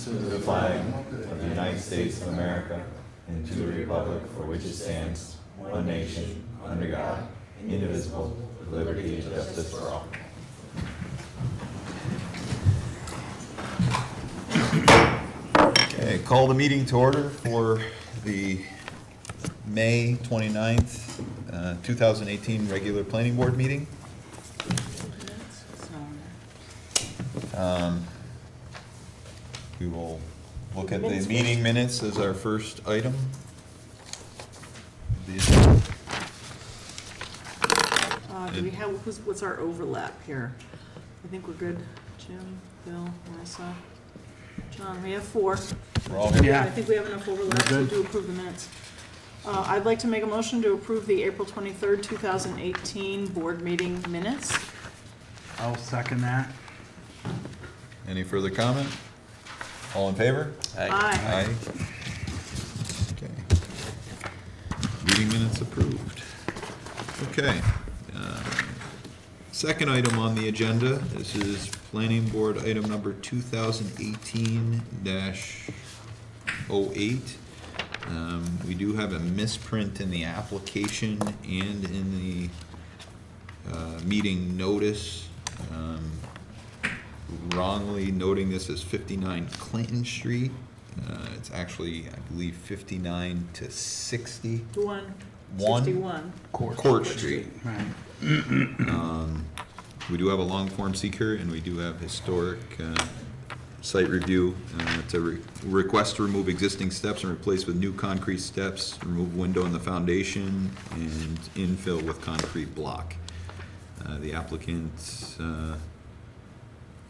to the flag of the United States of America and to the republic for which it stands, one nation, under God, indivisible, with liberty and justice for all. Okay, call the meeting to order for the May 29th, 2018 regular planning board meeting. We will look at the meeting minutes as our first item. Do we have, what's our overlap here? I think we're good. Jim, Bill, Melissa, John, we have 4. We're all here. Yeah, I think we have enough overlap to approve the minutes. I'd like to make a motion to approve the April 23rd, 2018 board meeting minutes. I'll second that. Any further comment? All in favor? Aye. Aye. Okay. Meeting minutes approved. Okay. Second item on the agenda, this is planning board item number 2018-08. We do have a misprint in the application and in the meeting notice. Wrongly noting this as 59 Clinton Street. It's actually, I believe, 59 to 60. 61. Court Street. Right. We do have a long form seeker, and we do have historic site review. It's a request to remove existing steps and replace with new concrete steps, remove window in the foundation, and infill with concrete block. The applicant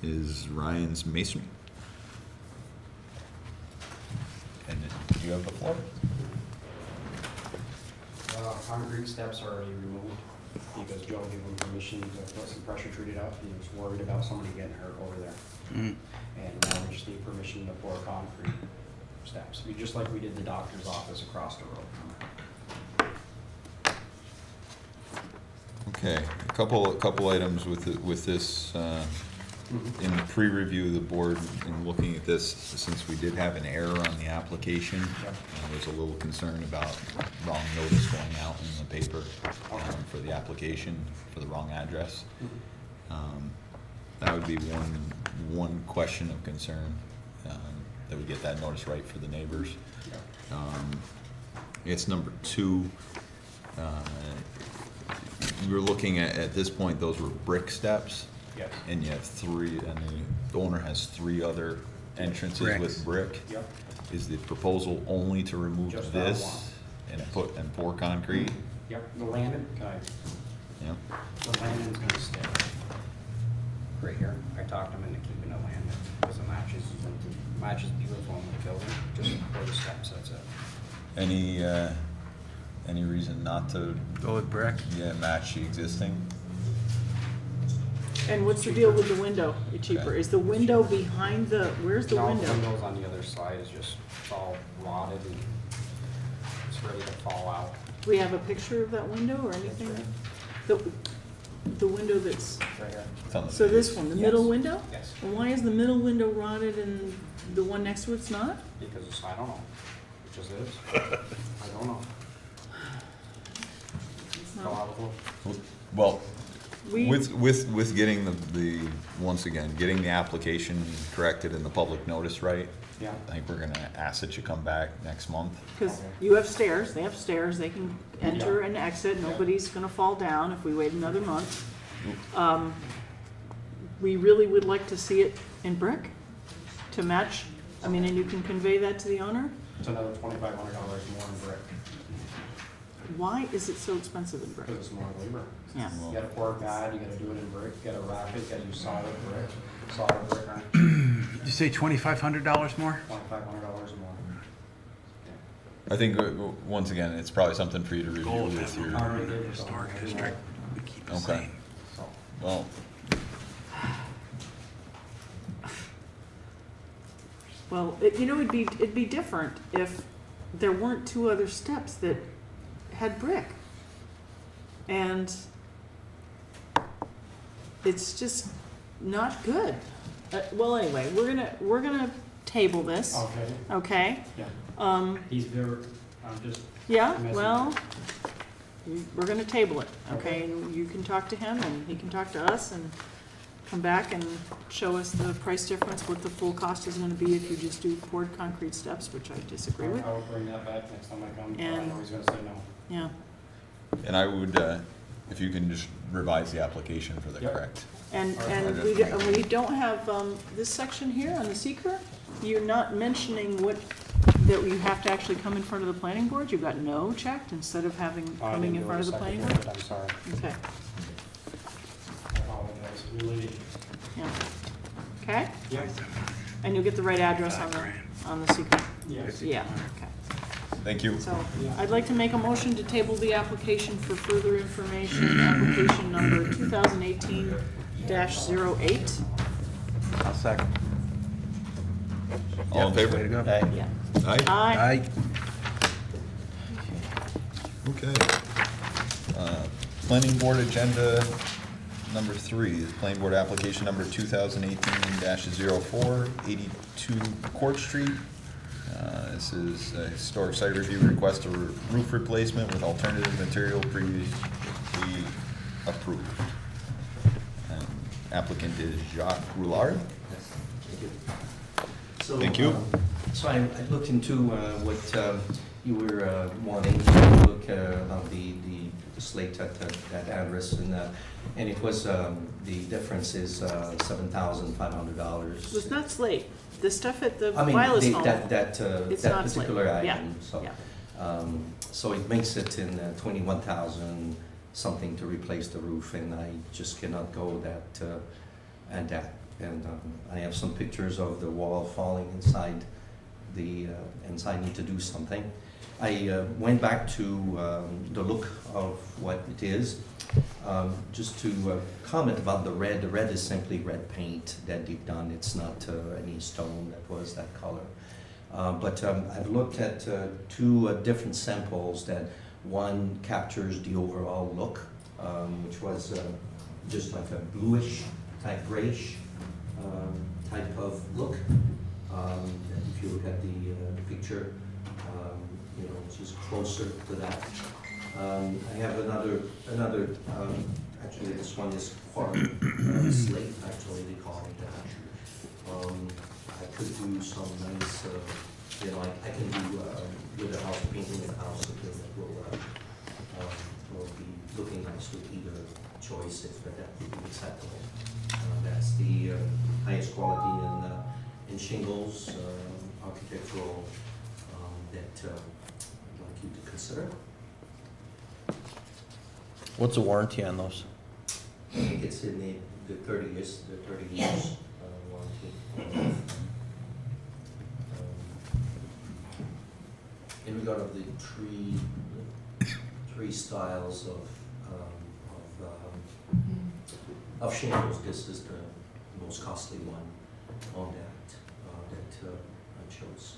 is Ryan's Masonry. And you have the floor. Concrete steps are already removed because Joe gave him permission to put some pressure treated out. He was worried about somebody getting hurt over there. And now we just need permission to pour concrete steps. Just like we did the doctor's office across the road. Okay, a couple items with this. In the pre-review of the board, in looking at this, since we did have an error on the application, there's a little concern about wrong notice going out in the paper for the application for the wrong address. That would be one question of concern, that we get that notice right for the neighbors. It's number 2. We were looking at this point, those were brick steps. Yes. And you have 3, and the owner has 3 other entrances with brick. Yep. Is the proposal only to remove Just that this one. and pour concrete? Yep. The landing, Yep. the landing's gonna stay right here. I talked him into keeping the landing because it matches beautiful in the building. Just for the steps, that's it. Any reason not to Go with brick. match the existing? And what's the deal with the window? It's cheaper. Is the window behind the, where's the No, window? the windows on the other side is just all rotted and it's ready to fall out. Do we have a picture of that window or anything? The window that's, Right here. It's on the so this page. one, the Yes. middle window? Yes. And why is the middle window rotted and the one next to it's not? Because it's, I don't know. It just is. I don't know. It's I'll not. have a look. Well, We, with getting the once again, getting the application corrected and the public notice right, Yeah. I think we're gonna ask that you come back next month. because you have stairs, they have stairs, they can enter and exit, nobody's gonna fall down if we wait another month. We really would like to see it in brick to match, I mean, and you can convey that to the owner? It's another $2,500 more in brick Why is it so expensive in brick? because it's more labor. Yeah. You gotta pour it bad, you gotta do it in brick, you gotta wrap it, you gotta use solid brick, right? Did you say $2,500 more? $2,500 more. I think, once again, it's probably something for you to review Gold with member. your, Already did Historic something. district. We keep the okay, same. So, well, Well, it'd be different if there weren't 2 other steps that had brick. And it's just not good. Well, anyway, we're gonna table this, Okay, okay? yeah. He's very, I'm just, Yeah, Message. well, we're gonna table it, okay? Okay. And you can talk to him, and he can talk to us, and come back and show us the price difference, what the full cost is gonna be if you just do poured concrete steps, which I disagree with, I will bring that back next time I come, but I And- know he's gonna say no. yeah. And I would, if you can just revise the application for the Yep. correct. And, Alright. and we don't have, this section here on the seeker, you're not mentioning that you have to actually come in front of the planning board, you've got no checked instead of having, I coming didn't in do front it of the a planning second board? time, I'm sorry. Okay, I apologize, really. yeah. Okay, Yeah, and you'll get the right address on the seeker, yes. yeah, okay. Thank you. So, I'd like to make a motion to table the application for further information, application number 2018-08. I'll second. All in favor? Way to go. Yeah. Aye? Aye. Aye. Okay. Planning board agenda number 3 is planning board application number 2018-04, 82 Court Street. This is a historic site review request, a roof replacement with alternative material previously approved. Applicant is Jacques Roulard. So, Thank you. So I looked into what you were wanting to look about the slate at that address, and it was, the difference is $7,500. It's not slate, the stuff at the I mean, Vilas home. that It's that not slate. particular Yeah, item, so. yeah. So it makes it in 21,000 something to replace the roof, and I just cannot go that, at that. And I have some pictures of the wall falling inside and so I need to do something. I went back to the look of what it is, just to comment about the red. The red is simply red paint that they've done. It's not any stone that was that color. But I've looked at 2 different samples that one captures the overall look, which was just like a bluish type grayish type of look. If you look at the picture, you know, it's just closer to that. I have another actually this one is hard slate, actually they call it that. I could do some nice, you know, I can do with the house painting in the house, something that will be looking nice with either choice, if that would be acceptable. That's the highest quality in shingles, architectural, that I'd like you to consider. What's the warranty on those? I think it's in the 30 years warranty. In regard of the three styles of shingles, this is the most costly one on that I chose.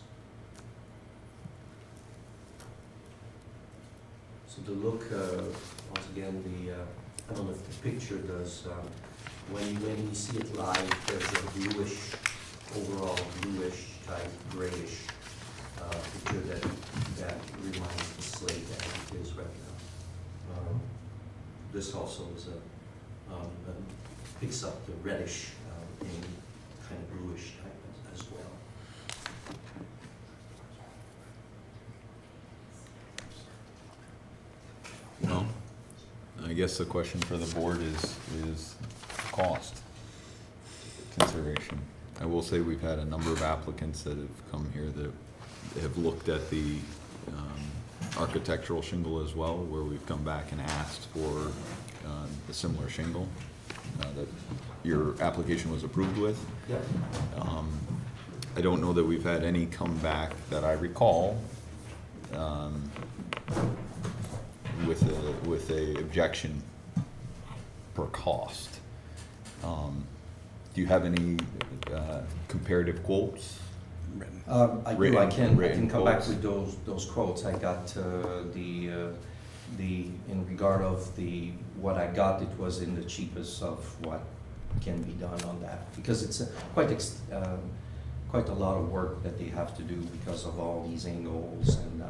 So the look, once again, I don't know if the picture does, when you see it live, there's a bluish, overall bluish type grayish picture that reminds the slate that it is right now. This also is picks up the reddish in kind of bluish type as well. Well, I guess the question for the board is cost consideration. I will say we've had a number of applicants that have come here that have looked at the architectural shingle as well, where we've come back and asked for a similar shingle that your application was approved with. Yep. I don't know that we've had any come back that I recall with a objection per cost. Do you have any comparative quotes? I do. I can Written come back quotes. with those quotes. I got in regard of what I got, it was in the cheapest of what can be done on that, because it's quite quite a lot of work that they have to do because of all these angles and,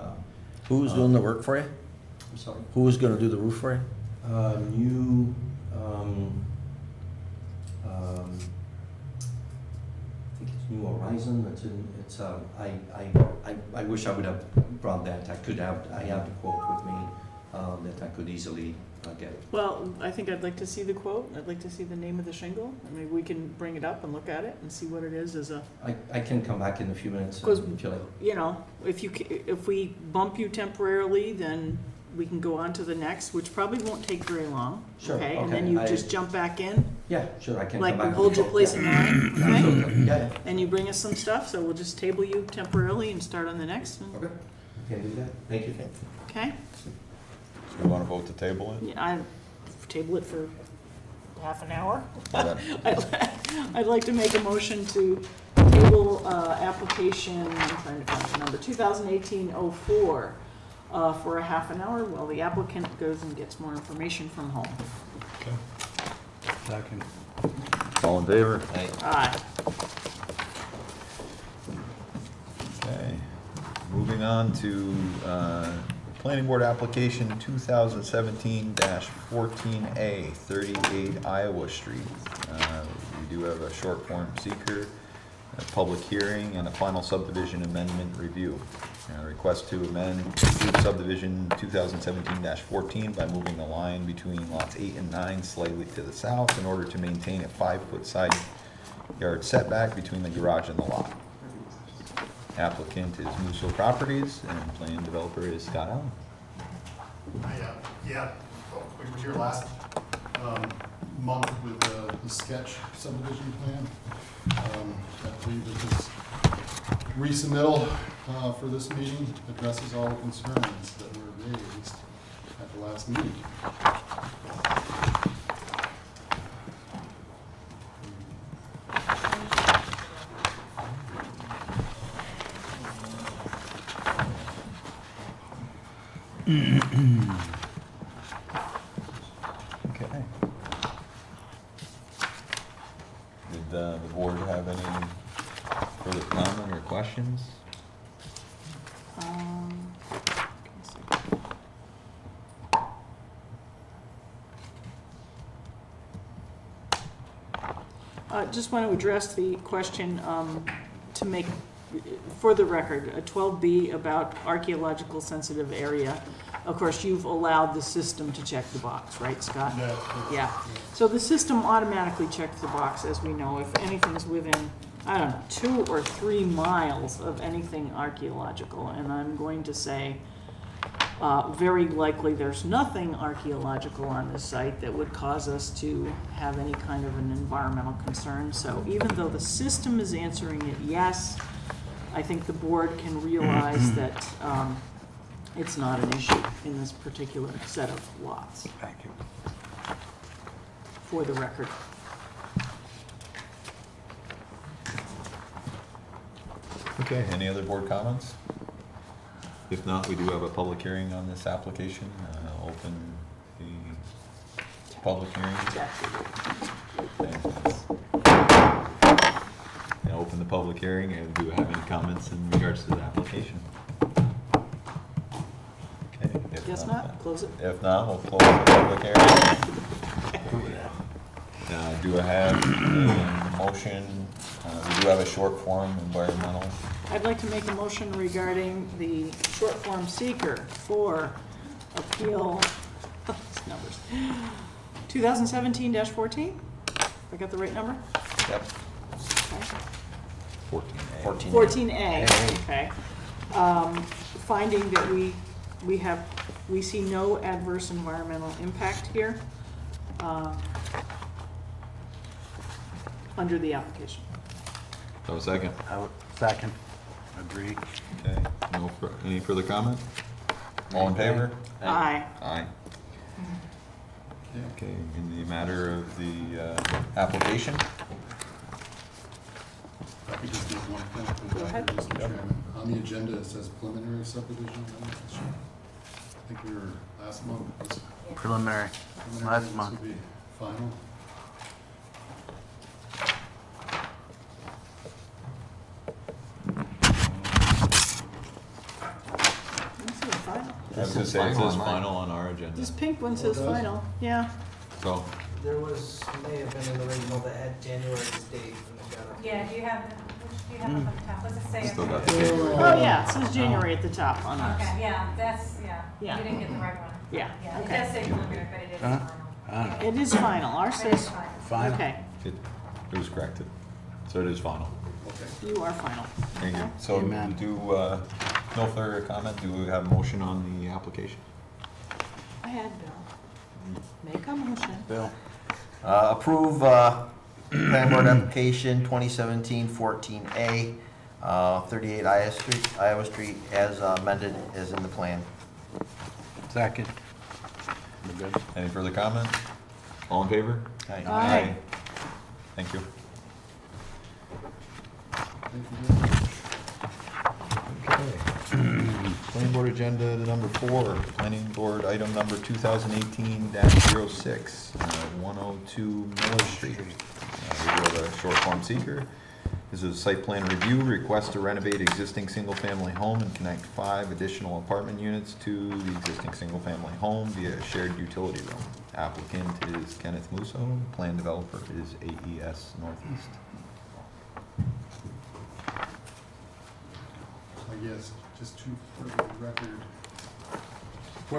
Who's doing the work for you? I'm sorry. Who was gonna do the roof for you? New, I think it's New Horizon, I wish I would have brought that, I have the quote with me, that I could easily get. Well, I think I'd like to see the quote, I'd like to see the name of the shingle, and maybe we can bring it up and look at it and see what it is as a, I can come back in a few minutes Because- if you like. you know, if we bump you temporarily, then we can go on to the next, which probably won't take very long. Sure, Okay, and then okay, you I- just jump back in, Yeah, sure, I can like come back. we hold your place in line, okay? Absolutely, yeah, And you bring us some stuff, so we'll just table you temporarily and start on the next one, okay, can do that, thank you. okay? So we want to vote to table it? Yeah, I table it for half an hour. Or that- I'd like to make a motion to table application, I'm trying to find the number, 2018-04, for a half an hour while the applicant goes and gets more information from home. Second. All in favor? Aye. Okay, moving on to Planning Board Application 2017-14A, 38 Iowa Street. We do have a short form seeker, a public hearing, and a final subdivision amendment review. Request to amend subdivision 2017-14 by moving the line between lots 8 and 9 slightly to the south in order to maintain a 5-foot side yard setback between the garage and the lot. Applicant is Musso Properties, and plan developer is Scott Allen. Yeah, we were here last month with the sketch subdivision plan. I believe that this resubmittal for this meeting addresses all the concerns that were raised at the last meeting. Okay. Did the board have any further comment or questions? Give me a second. Just want to address the question to make, for the record, a 12B about archaeological sensitive area. Of course, you've allowed the system to check the box, right, Scott? Yeah. So the system automatically checks the box, as we know, if anything's within, I don't know, 2 or 3 miles of anything archaeological. And I'm going to say, very likely there's nothing archaeological on this site that would cause us to have any kind of an environmental concern. So even though the system is answering it yes, I think the board can realize that it's not an issue in this particular set of lots, Thank you. for the record. Okay, any other board comments? If not, we do have a public hearing on this application. Open the public hearing. And open the public hearing, and do we have any comments in regards to the application? Okay. if Guess not, close it. If not, we'll close the public hearing. Do I have a motion? We do have a short form environmental. I'd like to make a motion regarding the short form seeker for appeal, numbers, 2017-14? I got the right number? Yep. Okay. 14A. 14A, okay. Finding that we see no adverse environmental impact here under the application. So a second. I would, second. Agree. Okay. Any further comment? All in favor? Aye. Aye. Okay, in the matter of the application? I could just make one thing. Go ahead. Mr. Chairman. On the agenda, it says preliminary subdivision. I think we were last month. Was Preliminary. preliminary, Last this month. would be final. final. I was gonna say, it says final on our agenda, This pink one says Oh, it does? final, yeah. so, There was, may have been an original that had January's date and it got Yeah, do you have, do you have it on the top? What's it say? still got up the there? January. Oh, yeah, it says January at the top on ours. Okay, yeah, that's, Yeah. you didn't get the right one. Yeah, Yeah, it okay. does say preliminary, but it is Huh? final. It is final, ours It is says, final. Final. okay, It was corrected, so it is final. Okay. you are final. Thank you. Okay. So, Amen. no further comment, do we have a motion on the application? Go ahead, Bill. Make a motion. Bill. Approve, plan board application 2017-14A, 38 Iowa Street, as amended, as in the plan. Second. We're good. Any further comment? All in favor? Aye. Thank you. Thank you very much. Okay. Planning board agenda number 4, planning board item number 2018-06, 102 Miller Street. We have a short form seeker. This is a site plan review, request to renovate existing single-family home and connect 5 additional apartment units to the existing single-family home via shared utility room. Applicant is Kenneth Musso, plan developer is AES Northeast. I guess, just for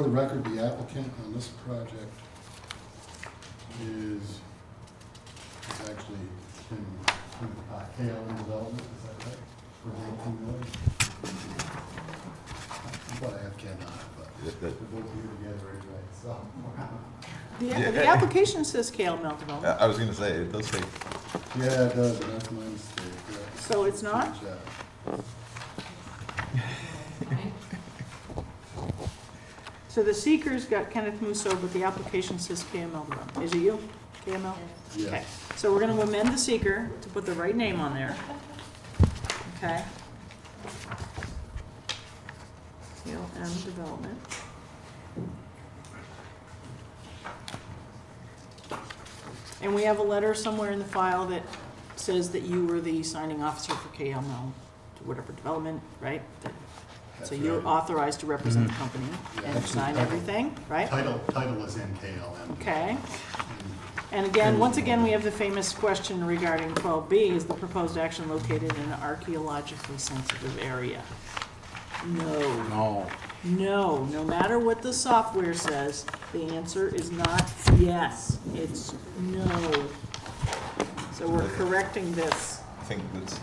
the record, the applicant on this project is actually in KLM Development, is that right? For 19 million? But I have Ken on it, but they're both here together anyway, so. The application says KL Mill Development, I was gonna say, it does say, Yeah, it does, and that's my mistake, yeah. so it's not? Change that. So the seeker's got Kenneth Musso, but the application says KML Development. Is it you, KML? Okay, Yes. so we're gonna amend the seeker to put the right name on there. Okay. KLM Development. And we have a letter somewhere in the file that says that you were the signing officer for KML, whatever development, right? So That's you're right. authorized to represent the company Yeah, and actually, sign everything, right? Title is in KLM. Okay. And again, once again, we have the famous question regarding 12B, is the proposed action located in an archaeologically sensitive area? No. No. No matter what the software says, the answer is not yes, it's no. So we're correcting this. I think that's,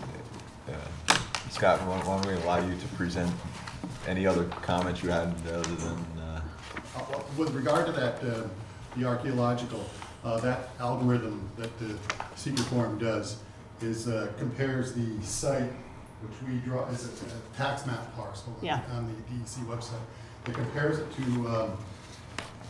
Scott, why don't we allow you to present any other comments you had other than, With regard to that, the archaeological, that algorithm that the seeker form does is compares the site, which we draw as a tax map parcel Yeah. on the DEC website. It compares it to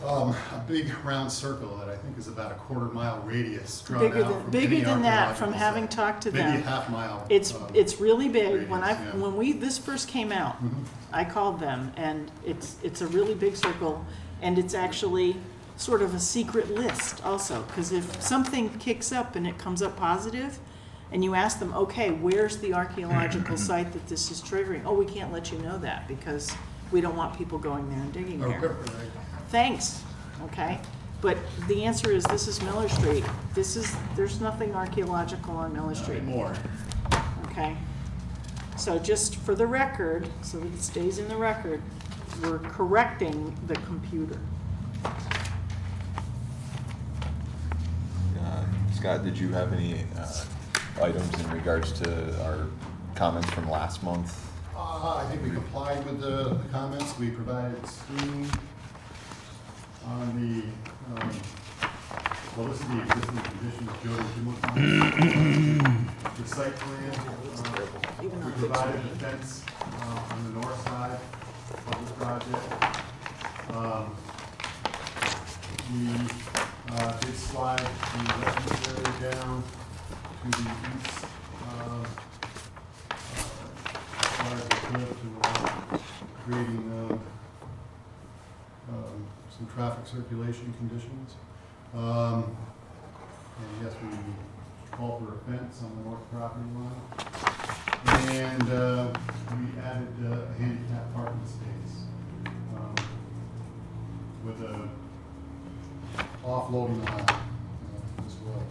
a big round circle that I think is about a quarter-mile radius drawn Bigger out than, from bigger any than that, from archaeological having site. talked to Maybe a them. half-mile. It's really big. When radius, yeah. when this first came out, Mhm. I called them, and it's a really big circle, and it's actually sort of a secret list also, because if something kicks up and it comes up positive, and you ask them, okay, where's the archaeological site that this is triggering? Oh, we can't let you know that, because we don't want people going there and digging Oh, there. right. Thanks, okay? But the answer is, this is Miller Street. There's nothing archaeological on Miller Street. More. Okay, so just for the record, so that it stays in the record, we're correcting the computer. Scott, did you have any items in regards to our comments from last month? I think we complied with the comments. We provided screening on the, well, this is the existing conditions, Joe, did you look on the site plan? We provided the fence on the north side of the project. We did slide the residence area down to the east, as far as we could to allow creating some traffic circulation conditions. And yes, we called for a fence on the north property line. And we added a handicap parking space with offloading on that as well.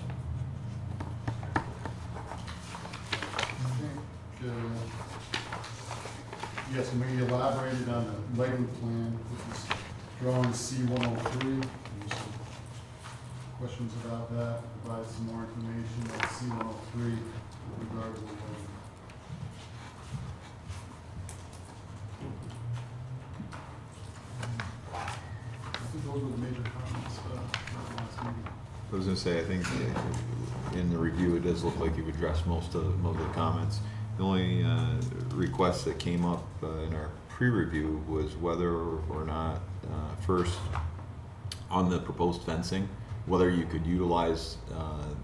I think, yes, and we elaborated on the lighting plan, which is drawing C-103. There's some questions about that, provide some more information on C-103 with regard to the lighting. I think those were the major comments for the last meeting. I was gonna say, I think in the review, it does look like you've addressed most of the comments. The only request that came up in our pre-review was whether or not, first, on the proposed fencing, whether you could utilize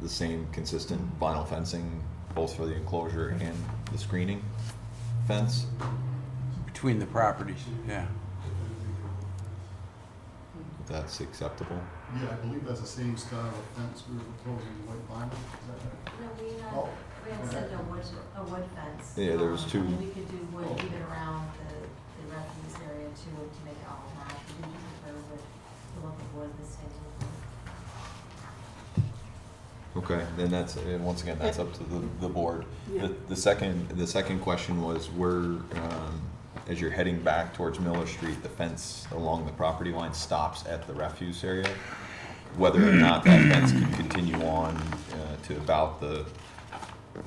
the same consistent vinyl fencing, both for the enclosure and the screening fence. Between the properties, yeah. If that's acceptable. Yeah, I believe that's the same style of fence we were proposing, white vinyl, is that right? No, we had said a wood fence. Yeah, there was two. And we could do wood even around the refuse area too, to make it all match. We didn't prefer wood, the look of wood this time. Okay, then that's, and once again, that's up to the board. Yeah. The second question was where, as you're heading back towards Miller Street, the fence along the property line stops at the refuse area. Whether or not that fence can continue on to about the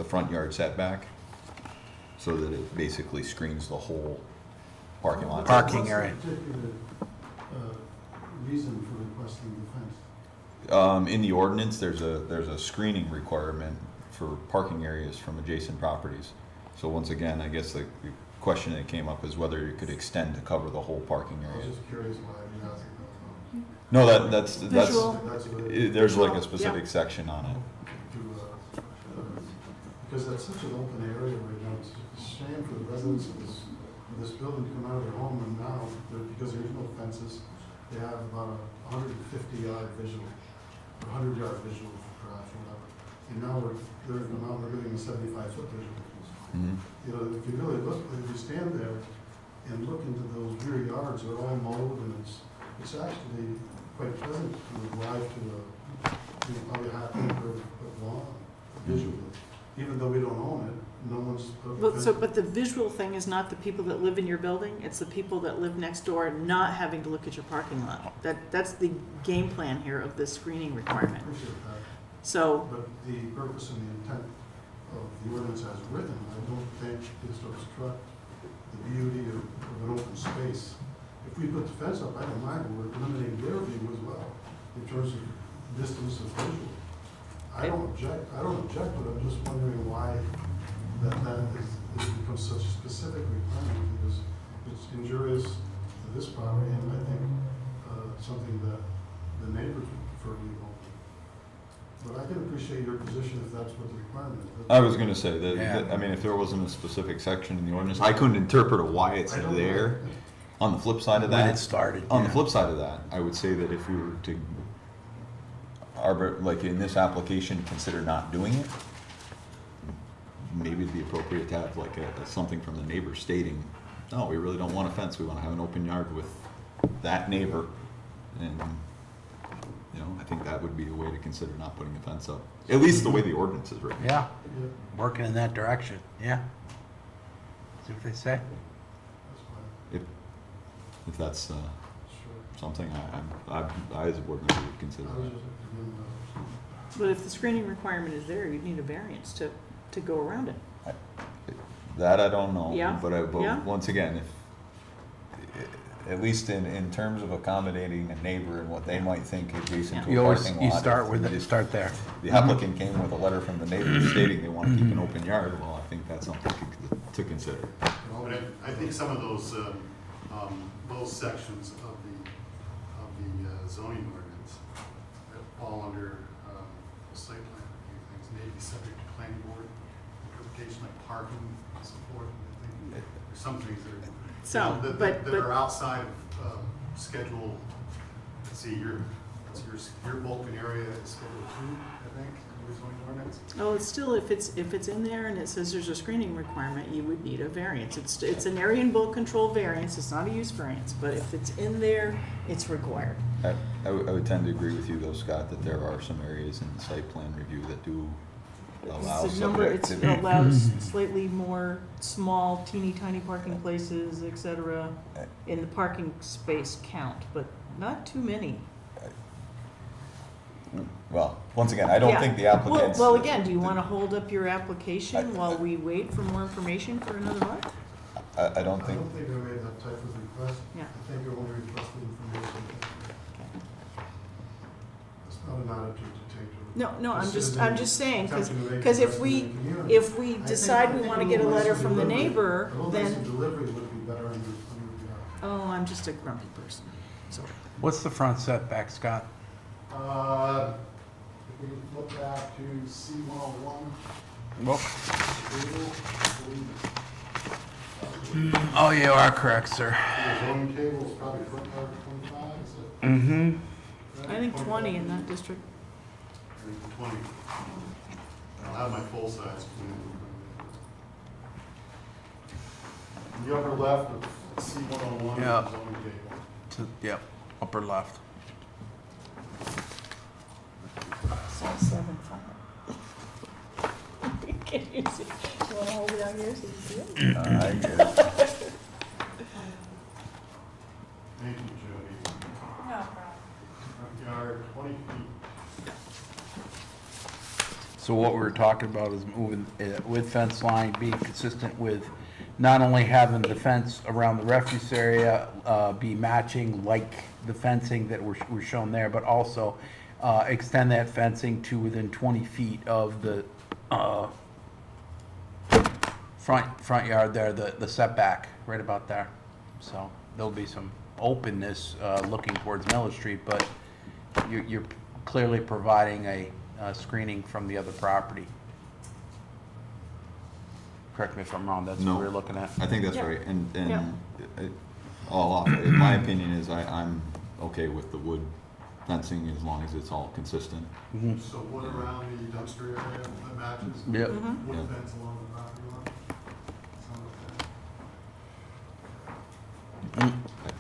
front yard setback, so that it basically screens the whole parking lot. Parking area. What's the particular reason for requesting the fence? In the ordinance, there's a screening requirement for parking areas from adjacent properties. So once again, I guess the question that came up is whether it could extend to cover the whole parking I was area. just curious why you asked that. No, that's Visual. there's like a Visual, specific yeah. section on it. Because that's such an open area right now, it's a shame for the residents of this building to come out of their home, and now, because there's no fences, they have about 150-yard visual, or 100-yard visual for trash, or whatever. And now they're giving a 75-foot visual. Mhm. You know, if you really look, if you stand there and look into those rear yards, they're all mowed, and it's actually quite pleasant to drive to probably a half acre of lawn visually. Even though we don't own it, no one's. But the visual thing is not the people that live in your building, it's the people that live next door not having to look at your parking lot. That's the game plan here of this screening requirement. Appreciate that. So, But the purpose and the intent of the ordinance as written, I don't think is to obstruct the beauty of an open space. If we put the fence up, I don't mind, but we're eliminating their view as well, in terms of distance of visual. I don't object, but I'm just wondering why that has become such a specific requirement, because it's injurious to this property, and I think something that the neighbors would prefer to leave open. But I can appreciate your position if that's what the requirement is. I was gonna say that, Yeah. I mean, if there wasn't a specific section in the ordinance, I couldn't interpret why it's I don't know. there. On the flip side of When that. it started, On the yeah. flip side of that, I would say that if we were to like in this application, consider not doing it, maybe it'd be appropriate to have like something from the neighbor stating, no, we really don't want a fence, we wanna have an open yard with that neighbor. And, you know, I think that would be a way to consider not putting a fence up, at least the way the ordinance is written. Yeah, Yeah, working in that direction, yeah. See what they say? that's fine, If that's sure. something I as a board member would consider I was that. just, again, but if the screening requirement is there, you'd need a variance to go around it. That I don't know. Yeah, But yeah. once again, if, at least in terms of accommodating a neighbor and what they might think adjacent to You a always, parking you lot. start with if it, start there. The applicant came with a letter from the neighbor stating they want to keep an open yard, well, I think that's something to consider. But I think some of those sections of the zoning ordinance that fall under the site plan review things may be subject to planning board interpretation, like parking and so forth. I think there's some things that are outside of schedule. Let's see, your Vulcan area is schedule 2, I think. the zoning ordinance? Oh, it's still, if it's in there and it says there's a screening requirement, you would need a variance. It's an area and bulk control variance, it's not a use variance, but if it's in there, it's required. I would tend to agree with you though, Scott, that there are some areas in site plan review that do allow It's a number, it subjectivity. allows slightly more small, teeny tiny parking places, et cetera, in the parking space count, but not too many. Well, once again, I don't Yeah. think the applicants. Well, again, do you want to hold up your application while we wait for more information for another month? I don't I think, don't think I made that type of request. Yeah. I think I only requested information. It's not an attitude to take to. No, I'm This just is saying, attempting to make because if investment we, in the community. if we I decide we think want to a get a little letter nicer from the delivery- neighbor, A little then, nicer delivery would be better on your behalf. oh, I'm just a grumpy person, sorry. What's the front setback, Scott? If we look back to C-101, Well, table, oh, you are correct, sir. the zoning table is probably front yard 25, is it? Mm-hmm. I think 20 in that district. I think 20. I'll have my full size plan. In the upper left of C-101 is Yeah. the zoning table. Yep, upper left. So 7.5. Can you see, you want to hold it out here so you see it? I get it. Thank you, Jody. No problem. Front yard 20 feet. So what we were talking about is moving with fence line, being consistent with not only having the fence around the refuse area be matching like the fencing that we're shown there, but also extend that fencing to within 20 feet of the front yard there, the setback, right about there. So there'll be some openness looking towards Miller Street, but you're clearly providing a screening from the other property. Correct me if I'm wrong, that's No. what we're looking at. I think that's Yeah. right, and Yeah. all off, in my opinion is I'm okay with the wood fencing as long as it's all consistent. Mhm. So wood around the dumpster area that matches? Yep. Mhm. Wood Yeah. fence along the property line? Sound okay?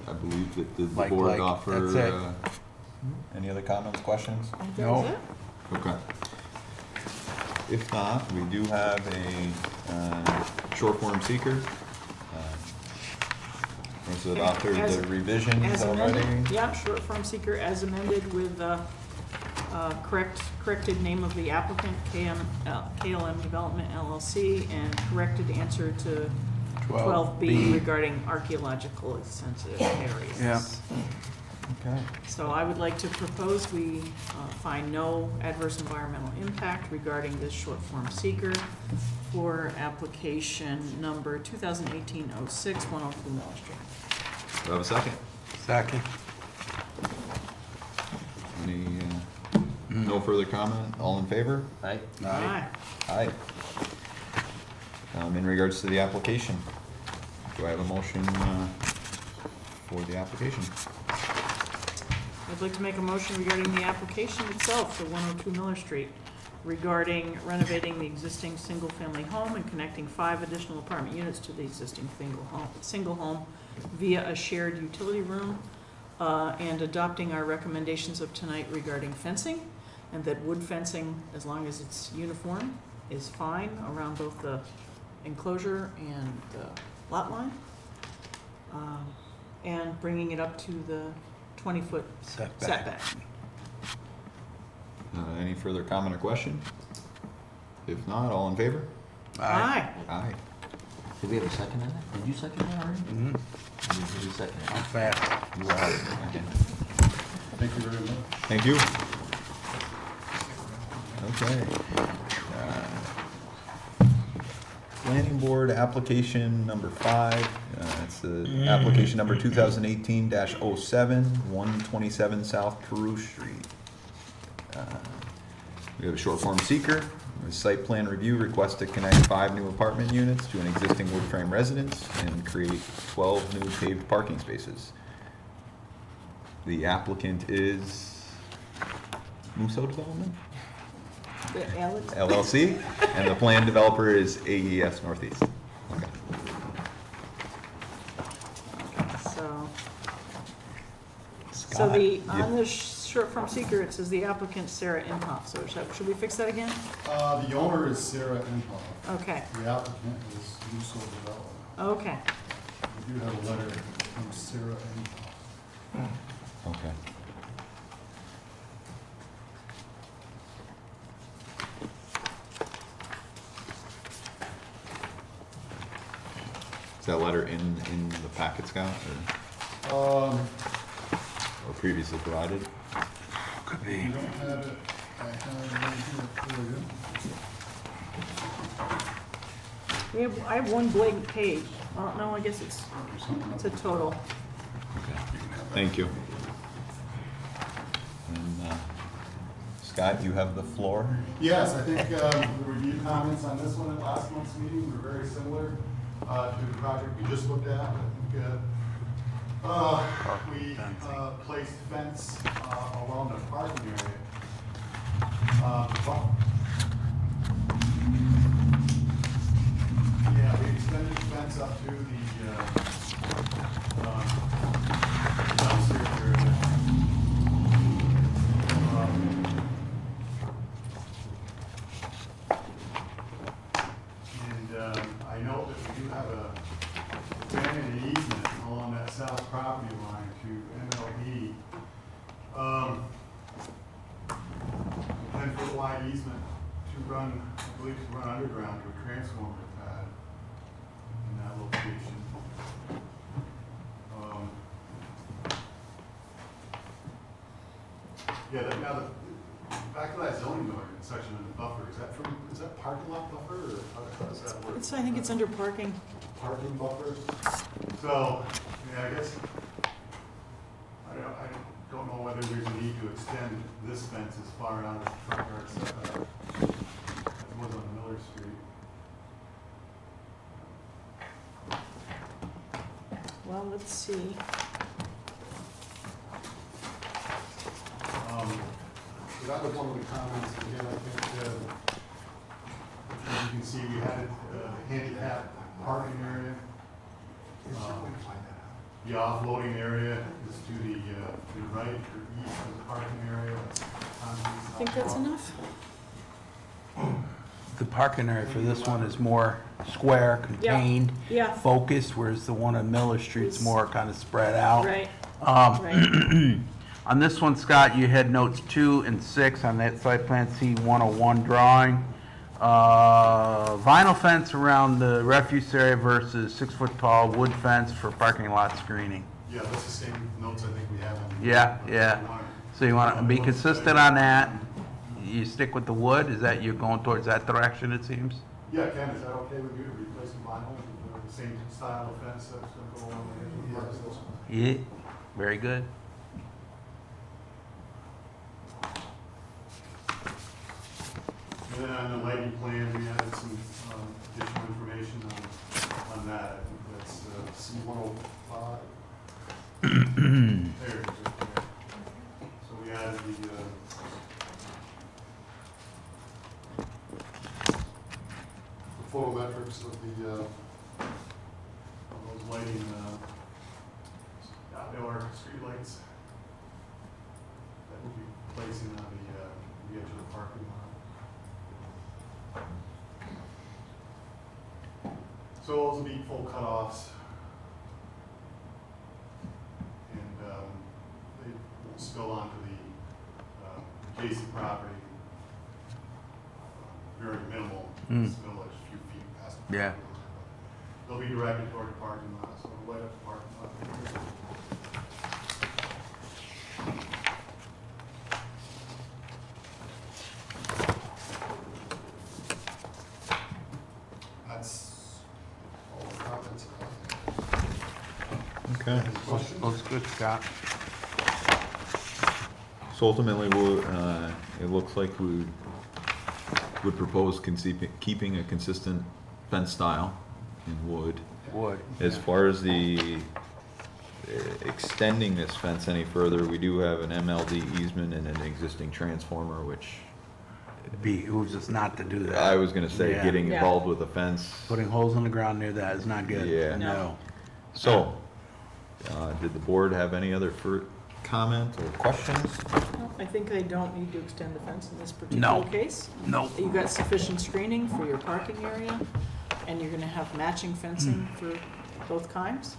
I believe that the Like, board offer, that's it. any other comments, questions? I think No. that's it. Okay. If not, we do have a short form seeker. Was it after As- the revisions As already? amended, yeah, short form seeker as amended with corrected name of the applicant, KLM Development LLC, and corrected answer to 12B regarding archaeological sensitive areas. Yeah. Okay. So I would like to propose we find no adverse environmental impact regarding this short form seeker for application number 2018-06, 102 Miller Street. Do I have a second? Second. Any, no further comment? All in favor? Aye. Aye. Aye. In regards to the application, do I have a motion for the application? I'd like to make a motion regarding the application itself for 102 Miller Street regarding renovating the existing single-family home and connecting 5 additional apartment units to the existing single home via a shared utility room, and adopting our recommendations of tonight regarding fencing, and that wood fencing, as long as it's uniform, is fine around both the enclosure and the lot line, and bringing it up to the 20-foot setback. Any further comment or question? If not, all in favor? Aye. Aye. Did we have a second on that? Did you second that already? Mm-hmm. Did you second it? I'm fast. You are. Okay. Thank you very much. Thank you. Okay. Planning Board application number 5. It's the application number 2018-07, 127 South Peru Street. We have a short form seeker. With site plan review request to connect 5 new apartment units to an existing wood frame residence and create 12 new paved parking spaces. The applicant is Musso Development? LLC, and the plan developer is AES Northeast. Okay. So the, on the short-form seeker, it says the applicant Sarah Imhoff, so should we fix that again? The owner is Sarah Imhoff. Okay, The applicant is Musso Development. okay. We do have a letter from Sarah Imhoff. Okay. Is that letter in the packet, Scott, or previously provided? Could You be. don't have it, I have it right here for you. I have one blank page. Oh, no, I guess it's a total. Okay. Thank you. And Scott, you have the floor. Yes, I think the review comments on this one at last month's meeting were very similar to the project we just looked at. I think we placed fence along the parking area. Yeah, we extended the fence up to the dumpster area. I know that we do have a abandoned easement along that south property line to MLB. 10-foot wide easement to run, I believe to run underground to a transformer pad in that location. Now back to that zoning ordinance section of the buffer, is that parking lot buffer, or how does that work? I think it's under parking. Parking buffer? So, yeah, I guess, I don't know whether there's a need to extend this fence as far out as the front yard setback as it was on Miller Street. Well, let's see. So that was one of the comments, again, I think, as you can see, we had a handicap parking area. The offloading area is to the right or east of the parking area. I think that's enough. The parking area for this one is more square, contained, Yeah. focused, whereas the one on Miller Street's more kind of spread out. Right, Um, right. On this one, Scott, you had notes 2 and 6 on that site plan C101 drawing. Vinyl fence around the refuse area versus 6-foot tall wood fence for parking lot screening. Yeah, that's the same notes I think we have. Yeah, yeah. So you want to be consistent on that? You stick with the wood? Is that, you're going towards that direction, it seems? Yeah, Ken, is that okay with you to replace the vinyl with the same style of fence that's going to go along the edge of the park? Yeah, very good. And then on the lighting plan, we added some additional information on that. I think that's C105. There it is, right there. So we added the photometrics of those lighting outdoor streetlights that we'll be placing on the edge of the parking lot. So those will be full cutoffs, and they won't spill onto the adjacent property. Very minimal spill, like a few feet past the Yeah. property line. They'll be directed toward the parking lot, so we'll light up the parking lot. That's all the comments. Okay. Looks good, Scott. So ultimately, it looks like we would propose keeping a consistent fence style in wood. Wood. As far as the extending this fence any further, we do have an MLD easement and an existing transformer, which behooves us not to do that. I was gonna say, Yeah. getting Yeah. involved with a fence. Putting holes in the ground near that is not good. Yeah. No. So, did the board have any other comment or questions? No, I think they don't need to extend the fence in this particular No. case. No. You got sufficient screening for your parking area, and you're gonna have matching fencing for both kinds.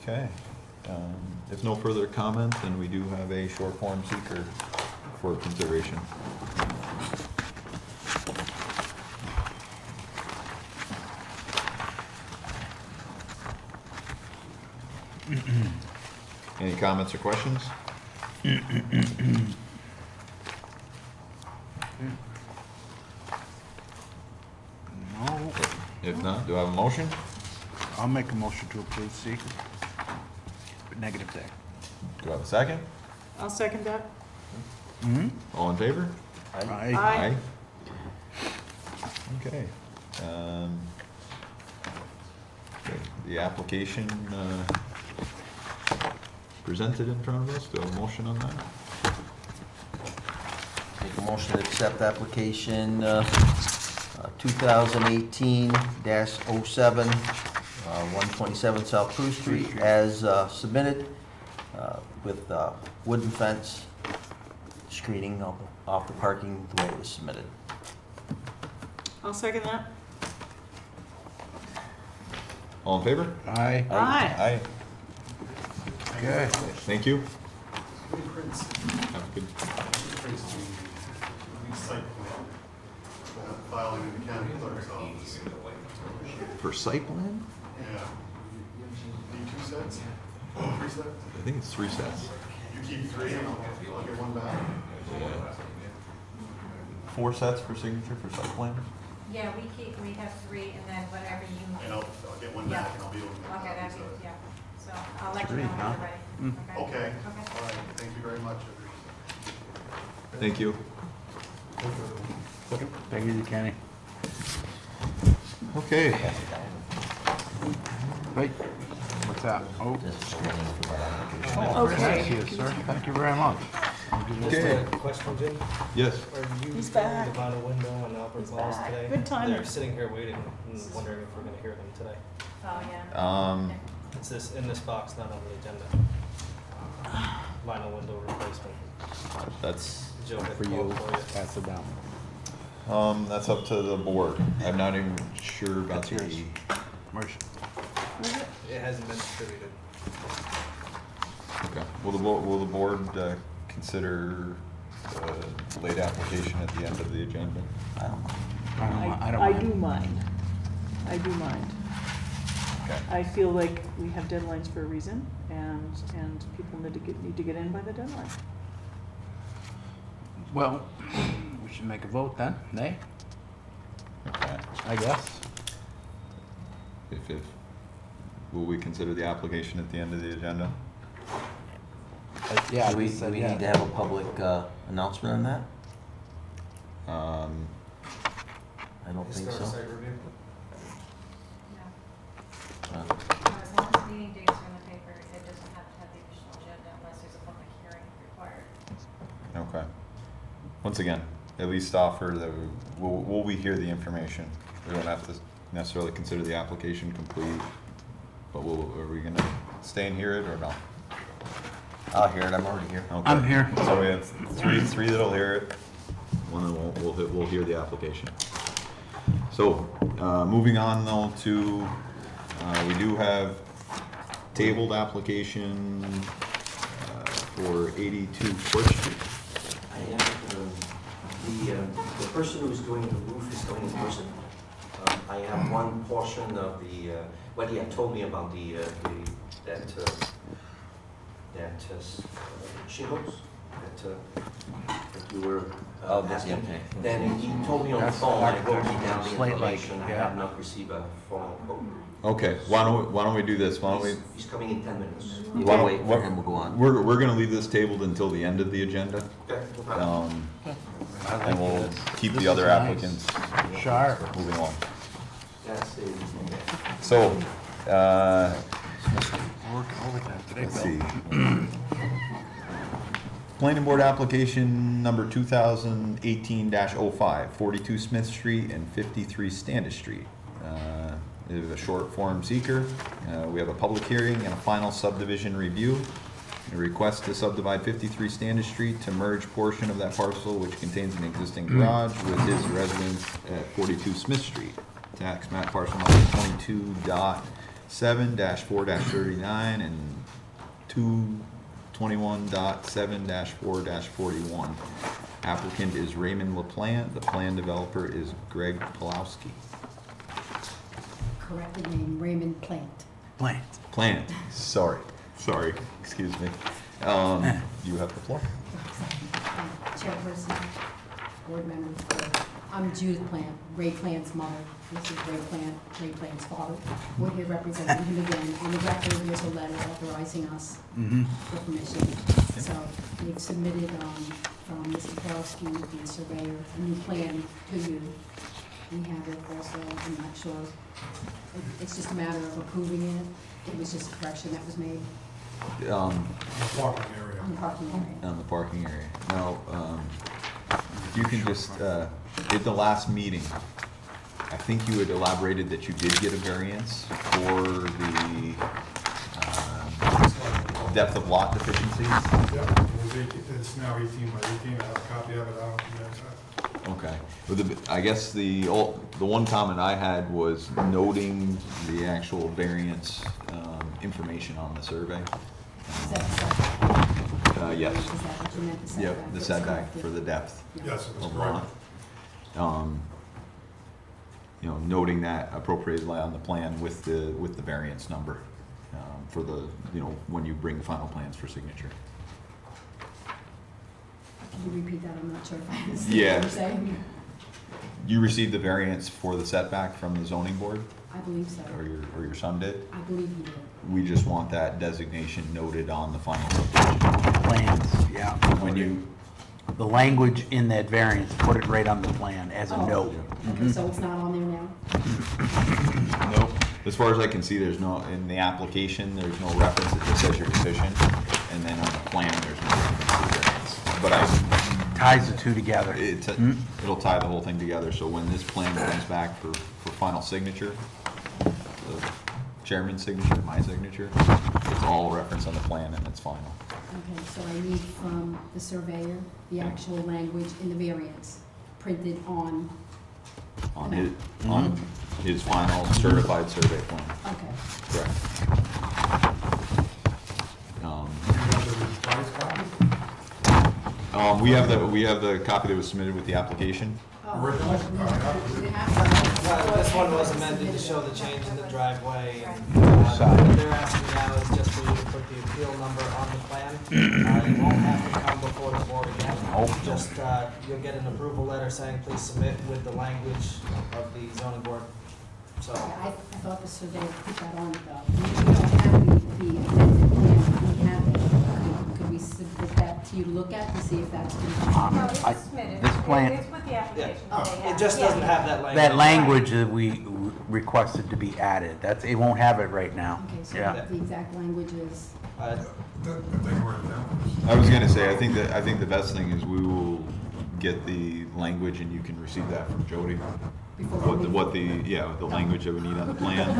Okay. If no further comment, then we do have a short form seeker for consideration. Any comments or questions? No. If not, do I have a motion? I'll make a motion to approve seeker. Negative there. Do I have a second? I'll second that. All in favor? Aye. Aye. Okay. Okay, the application presented in front of us, do I have a motion on that? Make a motion to accept application 2018-07, 127 South Prue Street, as submitted with wooden fence screening off the parking the way it was submitted. I'll second that. All in favor? Aye. Aye. Aye. Okay. Thank you. Prints, Have a good. prints the site plan, filing in the county clerk's office. For site plan? Yeah. Need 2 sets? 3 sets? I think it's 3 sets. You keep 3 and I'll get 1 back. 4 sets for signature for site plan? Yeah, we have 3, and then whatever you. And I'll get 1 back and I'll be able to make Okay, that'd copies be, of it. yeah, so I'll let you Three, know when huh? you're ready. Okay, Okay. all right, thank you very much. Thank you. Take it easy, Kenny. Okay. Wait, what's that? Oh, Just screening for that application. very nice of you, sir. Thank you very much. Okay. Question, Jim? Yes. Are you He's hearing back. the vinyl window and Albert He's Falls back. today? Good timing. They're sitting here waiting and wondering if we're gonna hear them today. Oh, yeah. It's this, in this box, not on the agenda. Vinyl window replacement. That's, Joe had For called you, for you. pass it down. that's up to the board. I'm not even sure about That's yours. the. Where's, It hasn't been distributed. Okay. Will the board consider late application at the end of the agenda? I don't know. I don't I mind. do mind. I do mind. Okay. I feel like we have deadlines for a reason, and people need to get in by the deadline. Well, we should make a vote then, nay? Okay. I guess. If, will we consider the application at the end of the agenda? Yeah, Do we, I said do we yeah. need to have a public announcement on that? Um, I don't think Start a so. site review. No. Uh, As long as meeting dates are in the paper, it doesn't have to have the additional agenda unless there's a public hearing required. Okay. Once again, at least offer that will we hear the information? We don't have to necessarily consider the application complete, but are we gonna stay and hear it or not? I'll hear it, I'm already here. Okay. I'm here. So we have three that'll hear it, one that won't, we'll hear the application. So, moving on though to, we do have tabled application for 82 Court Street. I have, the person who's doing the roof is coming in person. I have one portion of the, what he had told me about that shingles that you were Oh, that's asking. okay. Then he told me on the That's phone, I wrote me down the slate-like, information, I yeah. have not received a phone call. Okay, why don't we do this? Why don't we? He's coming in 10 minutes. You why can don't- wait for him, we'll go on. We're gonna leave this tabled until the end of the agenda. Okay, no problem. And we'll keep This the other is nice. applicants Sharp. moving along. That's it. So, Working overtime today, let's Bill. see. Planning board application number 2018-05, 42 Smith Street and 53 Standish Street. It is a short form seeker. We have a public hearing and a final subdivision review. A request to subdivide 53 Standish Street to merge portion of that parcel which contains an existing garage with his residence at 42 Smith Street. Tax map parcel number 22.7-4-39 and 221.7-4-41. Applicant is Raymond LaPlante. The plan developer is Greg Pulowski. Correctly named Raymond Plant. Plant. Sorry. Excuse me. You have the floor. Chairperson, board members, I'm Judith Plant, Ray Plant's mother. This is Ray Plant, Ray Plant's father. We're here representing him again. On the record, there's a letter authorizing us for permission. So we've submitted from Mr. Pulowski, the surveyor, a new plan to you. We have it also, I'm not sure. It's just a matter of approving it. It was just a correction that was made On Parking area. on the parking area. the parking area. Now, if you can just, at the last meeting, I think you had elaborated that you did get a variance for the depth of lot deficiencies. Yep, it's now 18 by 18, I have a copy of it, I don't think that's Okay. Well, I guess the one comment I had was noting the actual variance information on the survey. Is that the setback? Yes. Is that what you meant, the setback? Yep, the That's setback corrected. for the depth Yes, it was of correct. lot. Noting that appropriately on the plan with the variance number for the, when you bring final plans for signature. Can you repeat that? I'm not sure if I understand Yeah. what you're saying. You received the variance for the setback from the zoning board, I believe so. or your son did? I believe you did. We just want that designation noted on the final subdivision. Plans, yeah. When you, The language in that variance, put it right on the plan as a Oh. note. Okay, so it's not on there now? nope, as far as I can see, there's no, in the application, there's no reference, it just says you're deficient, and then on the plan, there's no reference to the variance. But Ties the two together. it'll tie the whole thing together, so when this plan comes back for final signature, the chairman's signature, my signature, it's all referenced on the plan and it's final. Okay, so I need from the surveyor, the actual language in the variance, printed on, On his final certified survey plan, okay. correct. We have the copy that was submitted with the application. Oh, This one was amended to show the change in the driveway, and Side. what they're asking now is just for you to put the appeal number on the plan. You won't have to come before the board again. Just, you'll get an approval letter saying, please submit with the language of the zoning board. So, I thought the surveyor put that on, though. We don't have the amended plan, we have it. Could we submit that to you to look at to see if that's been? This plan, It's with the application. it just doesn't have that language. that language that we requested to be added, it won't have it right now. Okay, so Yeah. the exact language is, I was gonna say, I think the best thing is we will get the language and you can receive that from Jody. before. The language that we need on the plan. Oh,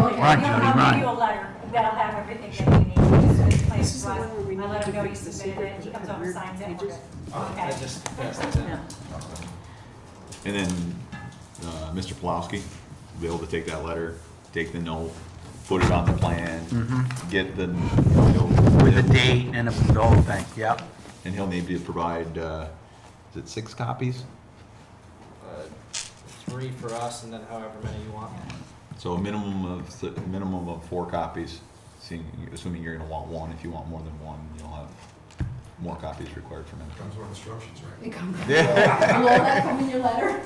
okay. Run, Judy, I'll run. give you a letter that'll have everything that you need. Just submit the plans This is to the us. one where we I need let to him know you fix the submitted secret it, he comes with over, weird signs it, we're pages. good. I Okay. just passed it in. Yeah. And then, Mr. Pulowski will be able to take that letter, take the note, put it on the plan, get the, With the date and the whole thing, yep. and he'll need to provide, is it 6 copies? 3 for us, and then however many you want. So a minimum of 4 copies, assuming you're gonna want one. If you want more than one, you'll have more copies required from him. Comes with instructions, right? It comes. Yeah. Will all that come in your letter?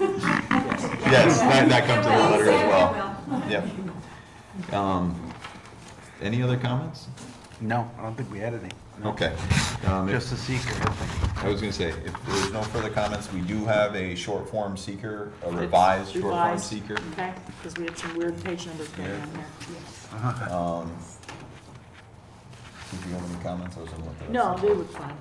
Yes, that comes in the letter as well. It Yep. Any other comments? No, I don't think we had any. Okay. Just a secret, I think. I was gonna say, if there's no further comments, we do have a short form seeker, a revised short form Revised, seeker. Okay, because we had some weird page numbers going on here. Did you have any comments? I was gonna look that up. No, they look fine.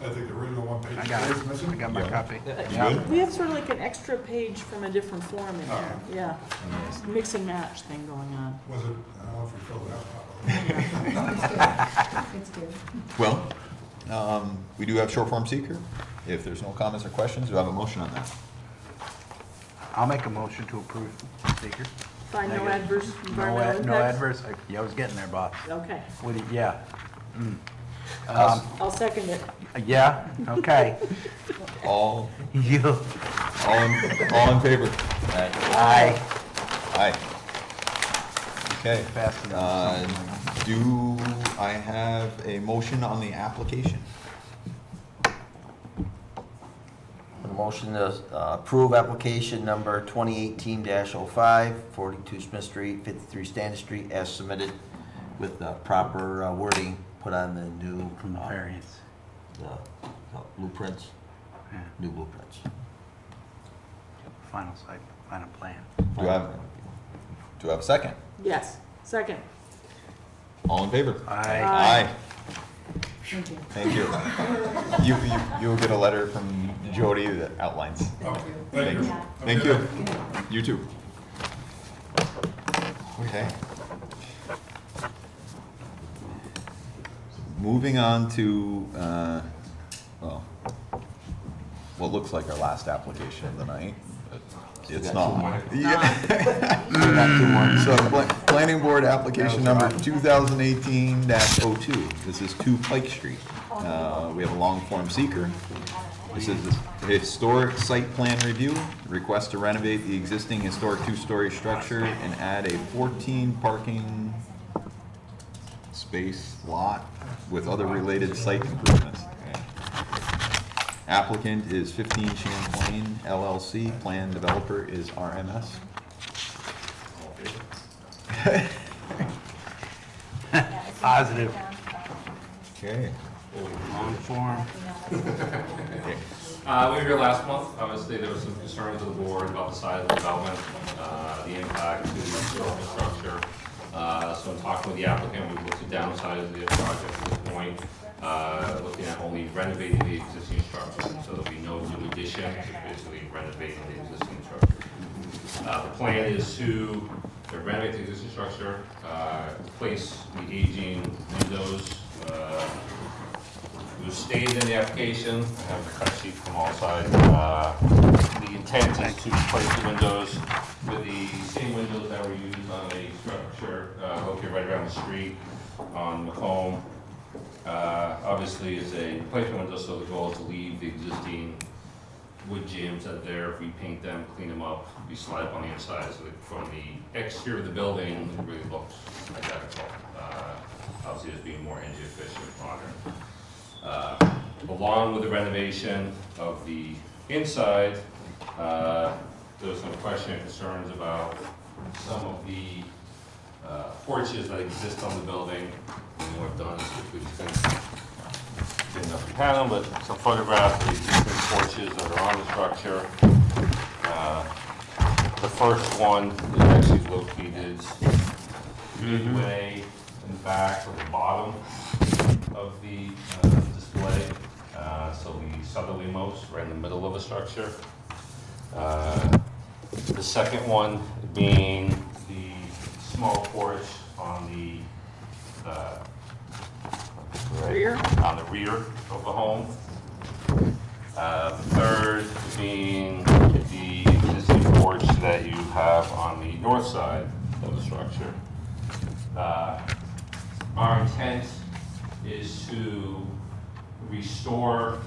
I think the original one page. I got it. I got my Yeah. copy. You Yeah. good? We have sort of like an extra page from a different form in there, yeah. Mix and match thing going on. Was it, I don't know if we filled it out properly. It's good. Well, we do have short form seeker. If there's no comments or questions, do I have a motion on that? I'll make a motion to approve seeker. Find no Negative. adverse No environmental impacts? no adverse, yeah, I was getting there, boss. Okay, What do you, yeah. I'll second it. Yeah, okay. All, You, all in favor? aye. Aye. Okay. Fast enough. Do I have a motion on the application? A motion to approve application number 2018-05, 42 Smith Street, 53 Standish Street, as submitted with the proper wording put on the new From the variance. the blueprints, Yeah. new blueprints. Final site, final plan. Do I have a second? Yes, second. All in favor? Aye. Aye. Thank you. Thank you. You'll get a letter from Jody that outlines. Okay, thank you. Thank you. You too. Okay. Moving on to, well, what looks like our last application of the night, but it's not. So, planning board application number 2018-02. This is 2 Pike Street. We have a long form seeker. This is a historic site plan review, request to renovate the existing historic 2-story structure and add a 14 parking space lot with other related site improvements. Applicant is 15 Champlain LLC, plan developer is RMS. Positive. Okay. Long form. We were here last month. Obviously, there was some concerns of the board about the size of the development, the impact to the historical structure. So in talking with the applicant, we looked to downsize the project at this point, looking at only renovating the existing structure. So there'll be no new addition, just basically renovating the existing structure. The plan is to renovate the existing structure, replace the aging windows. It was stated in the application, I have the cut sheet from all sides. The intent is to replace the windows with the same windows that were used on a structure located right around the street on Macomb. Obviously, it's a replacement window, so the goal is to leave the existing wood jambs that are there, repaint them, clean them up, be slide up on the inside, so that from the exterior of the building, it really looks identical. Obviously, just being more energy efficient, modern. Along with the renovation of the inside, there was some question and concerns about some of the porches that exist on the building. And what I've done is we didn't have to pan them, but some photographs of the existing porches that are on the structure. The first one is actually located midway in the back or the bottom of the display. So the southerlymost, right in the middle of the structure. The second one being the small porch on the Rear? On the rear of the home. The third being the existing porch that you have on the north side of the structure. Our intent is to restore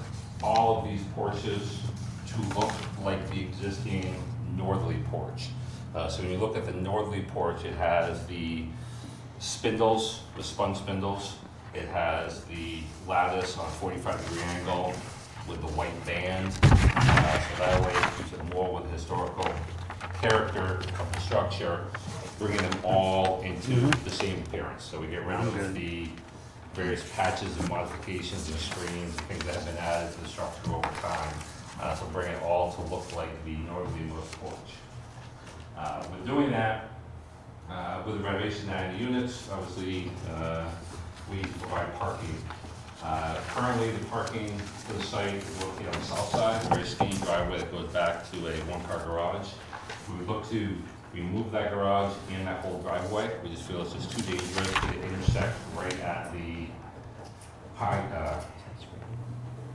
all of these porches to look like the existing northerly porch. So when you look at the northerly porch, it has the spindles, the spun spindles. It has the lattice on a 45-degree angle with the white band. So that way it keeps it more with the historical character of the structure, bringing them all into the same appearance. So we get rid of the various patches and modifications and screens and things that have been added to the structure over time. So bring it all to look like the northerlymost porch. With doing that, with the renovation 90 units, obviously we provide parking Currently, the parking for the site is located on the south side, a very skinny driveway that goes back to a one-car garage. We would look to remove that garage and that whole driveway. We just feel it's just too dangerous to intersect right at the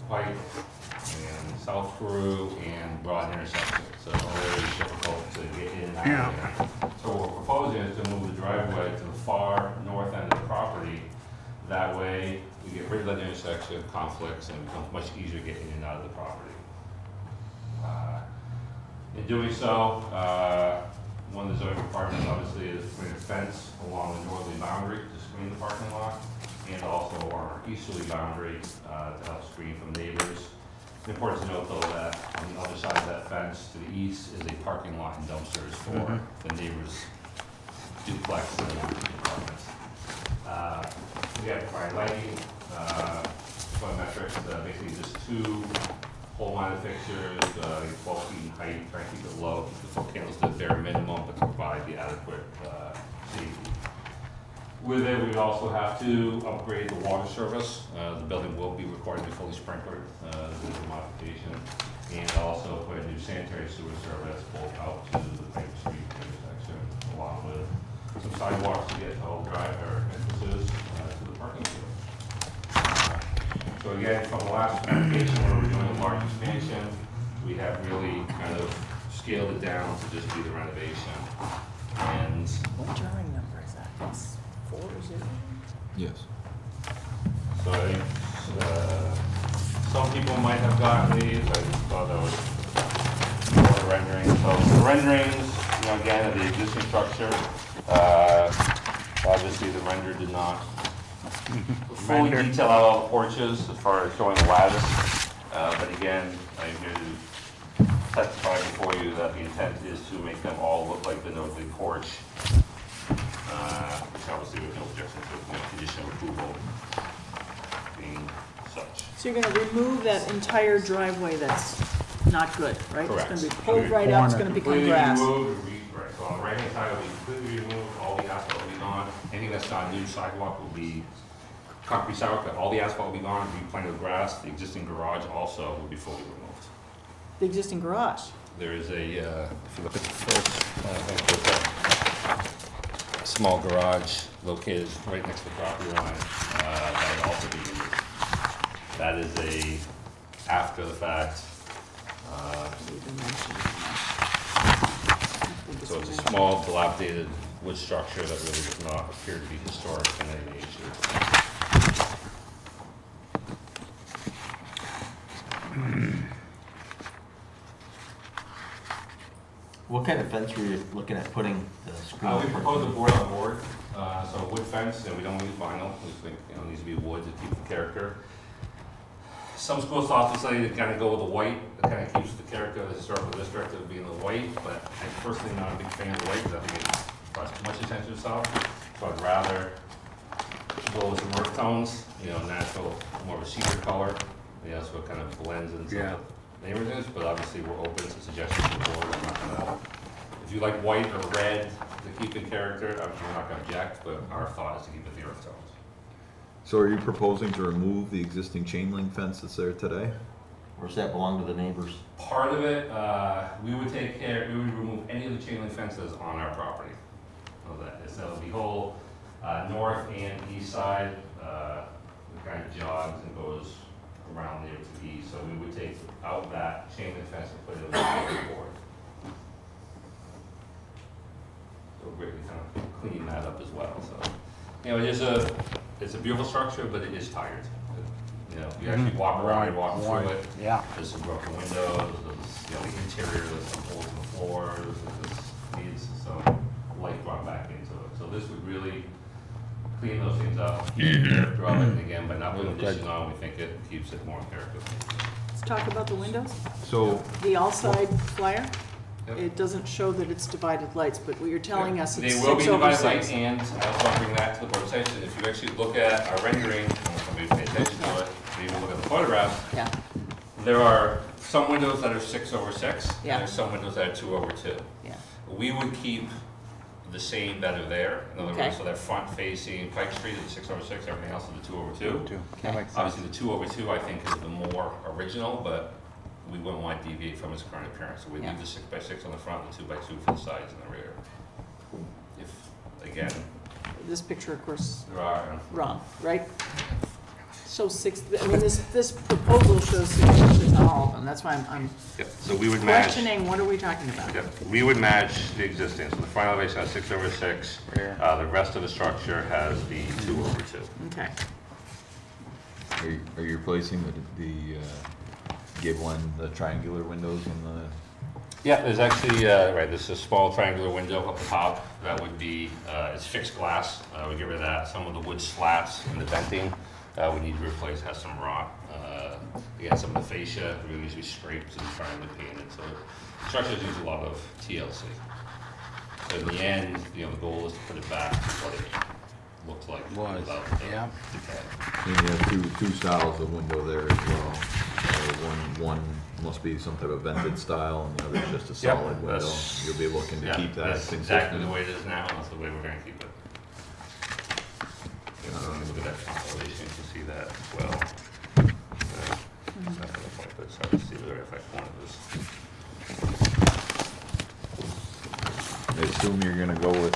Pike and South Peru and Broad intersection. So it's very difficult to get in and out of there. So what we're proposing is to move the driveway to the far north end of the property. That way, we get rid of that intersection, conflicts, and it becomes much easier to get in and out of the property. In doing so, one of the zoning requirements obviously is to bring a fence along the northerly boundary to screen the parking lot, and also our easterly boundary to help screen from neighbors. It's important to note though that on the other side of that fence to the east is a parking lot and dumpsters for the neighbors' duplex and apartments. We have prior lighting, photometrics, basically just two pole-mounted fixtures, 12 feet in height, trying to keep it low, keep the foot candles to the bare minimum, but to provide the adequate safety. With it, we also have to upgrade the water service. The building will be required to be fully sprinklered, this is a modification, and also put a new sanitary sewer service both out to the Pike Street intersection, along with some sidewalks to get to all drive or entrances to the parking field. So again, from the last application where we're doing a large expansion, we have really kind of scaled it down to just be the renovation. And What drawing number is that? It's 4, is it? Yes. so I think some people might have gotten these. I just thought that was more renderings. So the renderings, you know, again, of the existing structure. Obviously, the render did not fully detail out all the porches as far as showing the lattice. But again, I'm here to testify before you that the intent is to make them all look like the northerly porch. Which obviously with no objection to condition of approval being such. So you're gonna remove that entire driveway that's not good, right? Correct. It's gonna be pulled right out, it's gonna become Completely grass. removed, right, so on the right hand side will be completely removed, all the asphalt will be gone. Anything that's not new sidewalk will be concrete sidewalk, but all the asphalt will be gone, be planted with grass. The existing garage also will be fully removed. The existing garage. There is a, if you look at the first, a small garage located right next to the property line, that would also be used. That is a after the fact. So it's a small dilapidated wood structure that really does not appear to be historic in any nature. What kind of fence were you looking at putting the screen? We proposed a board on board, so wood fence, and we don't use vinyl. We think it needs to be wood to keep the character. Some schools obviously kind of go with the white, that kind of keeps the character of the historical district of being the white, but I'm personally not a big fan of the white because I think it draws too much attention to itself. So I'd rather go with some earth tones, you know, natural, more of a cedar color, you know, so it kind of blends into the neighborhoods, but obviously we're open to suggestions from the board. I'm not gonna, if you like white or red to keep in character, we're not gonna object, but our thought is to keep it the earth tones. So are you proposing to remove the existing chain link fence that's there today? Or does that belong to the neighbors? Part of it, we would take care, we would remove any of the chain link fences on our property. So that is, that'll be whole, north and east side, it kind of jogs and goes around there to the east. So we would take out that chain link fence and put it on the board. So we're really kind of clean that up as well, so. You know, it's a beautiful structure, but it is tired. You know, you actually walk around, you walk through it. Yeah. There's some broken windows, there's, you know, the interior, there's some holes in the floor, there's needs some light brought back into it. So this would really clean those things up, draw it again, but not putting addition on, we think it keeps it more character. Let's talk about the windows. So, The all-side flyer, Yep. it doesn't show that it's divided lights, but what you're telling us it's 6 They will be over divided 6. light, and I also want to bring that to the website. So if you actually look at our rendering, I want somebody to pay attention to it, maybe look at the photographs. Yeah. There are some windows that are 6 over 6, Yeah. and there's some windows that are 2 over 2. Yeah. We would keep the same that are there. In other Okay. words, so they're front facing Pike Street is the 6/6, everything else is the 2/2. That makes sense. Obviously, the 2/2, I think, is the more original, but we wouldn't want to deviate from its current appearance. So we Yeah. leave the 6x6 on the front, the 2x2 for the sides and the rear. If, again, This picture, of course, there are, wrong, right? So I mean, this proposal shows 6 inches on all of them, that's why I'm yep, so we would match. questioning, what are we talking about? Yep, we would match the existing, so the front elevation has 6/6, the rest of the structure has the 2/2. Okay, Are you replacing the gable end, the triangular windows in the? Yeah, there's actually, right, there's a small triangular window up top, that would be, it's fixed glass, we get rid of that, some of the wood slats and the venting, we need to replace, has some rot. Again, some of the fascia really needs to be scraped and finally painted, so structures use a lot of TLC. So in the end, you know, the goal is to put it back to what it looks like without the yeah. decay. And you have two styles of window there as well. One must be some type of vented style, and the other is just a Yep, solid window. that's- You'll be looking to Yeah, keep that that's consistent. exactly the way it is now, and that's the way we're gonna keep it. Look at that front elevation, you can see that as well. It's not gonna point, but it's hard to see where if I point this. I assume you're gonna go with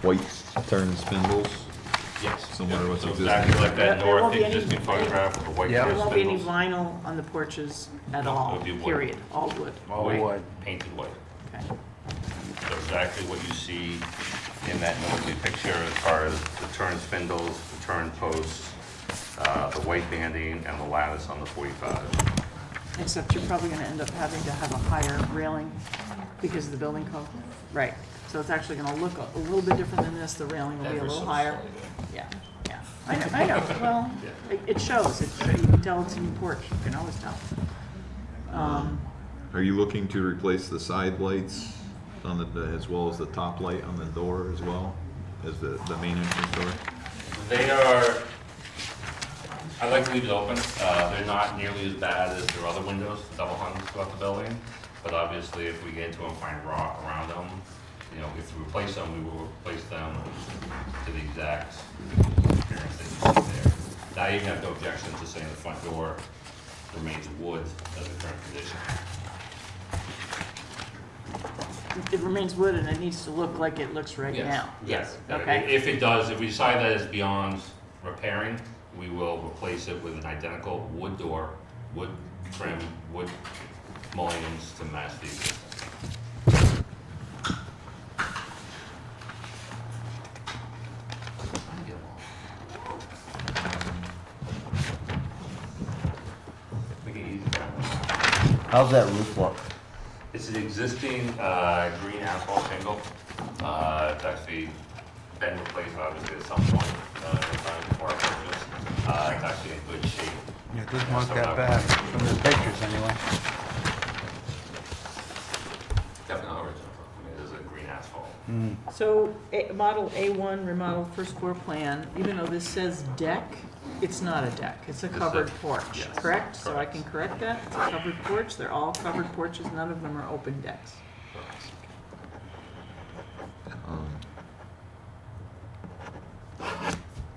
white turn spindles? Yes. Similar to what's So existing? exactly like that There won't north be any- existing photograph with the white Yeah. there turn won't be any spindles. vinyl on the porches at No, all, it'll be wood. period, all wood, All White, wood. painted white. okay. So exactly what you see in that noisy picture as far as the turn spindles, the turn posts, the white banding, and the lattice on the 45. Except you're probably gonna end up having to have a higher railing because of the building code. Right, so it's actually gonna look a little bit different than this, the railing will be a Ever little so higher. slightly. Yeah, yeah, I know, well, it shows, you can tell it's a new porch, you can always tell. Are you looking to replace the side lights on as well as the top light on the door as well as the main entrance door? They are, I like to leave it open. They're not nearly as bad as their other windows, double hung throughout the building. But obviously, if we get into them and find rock around them, you know, if we replace them, we will replace them to the exact appearance that you see there. Now, I even have no objection to saying the front door remains wood as a current condition. It remains wood and it needs to look like it looks right Yes, now. yes. Okay, If it does, if we decide that it's beyond repairing, we will replace it with an identical wood door, wood trim, wood mullions to match the existing. Make it easy. How's that roof look? It's an existing green asphalt shingle. It's actually been replaced obviously at some point in time before our purchase. It's actually in good shape. Yeah, it doesn't look that bad from the pictures anyway. Definitely not original. I mean, it is a green asphalt. so model A1 remodeled first floor plan, even though this says deck, it's not a deck, it's a It's covered a- porch, yes, correct? So I correct. can correct that, it's a covered porch, they're all covered porches, none of them are open decks.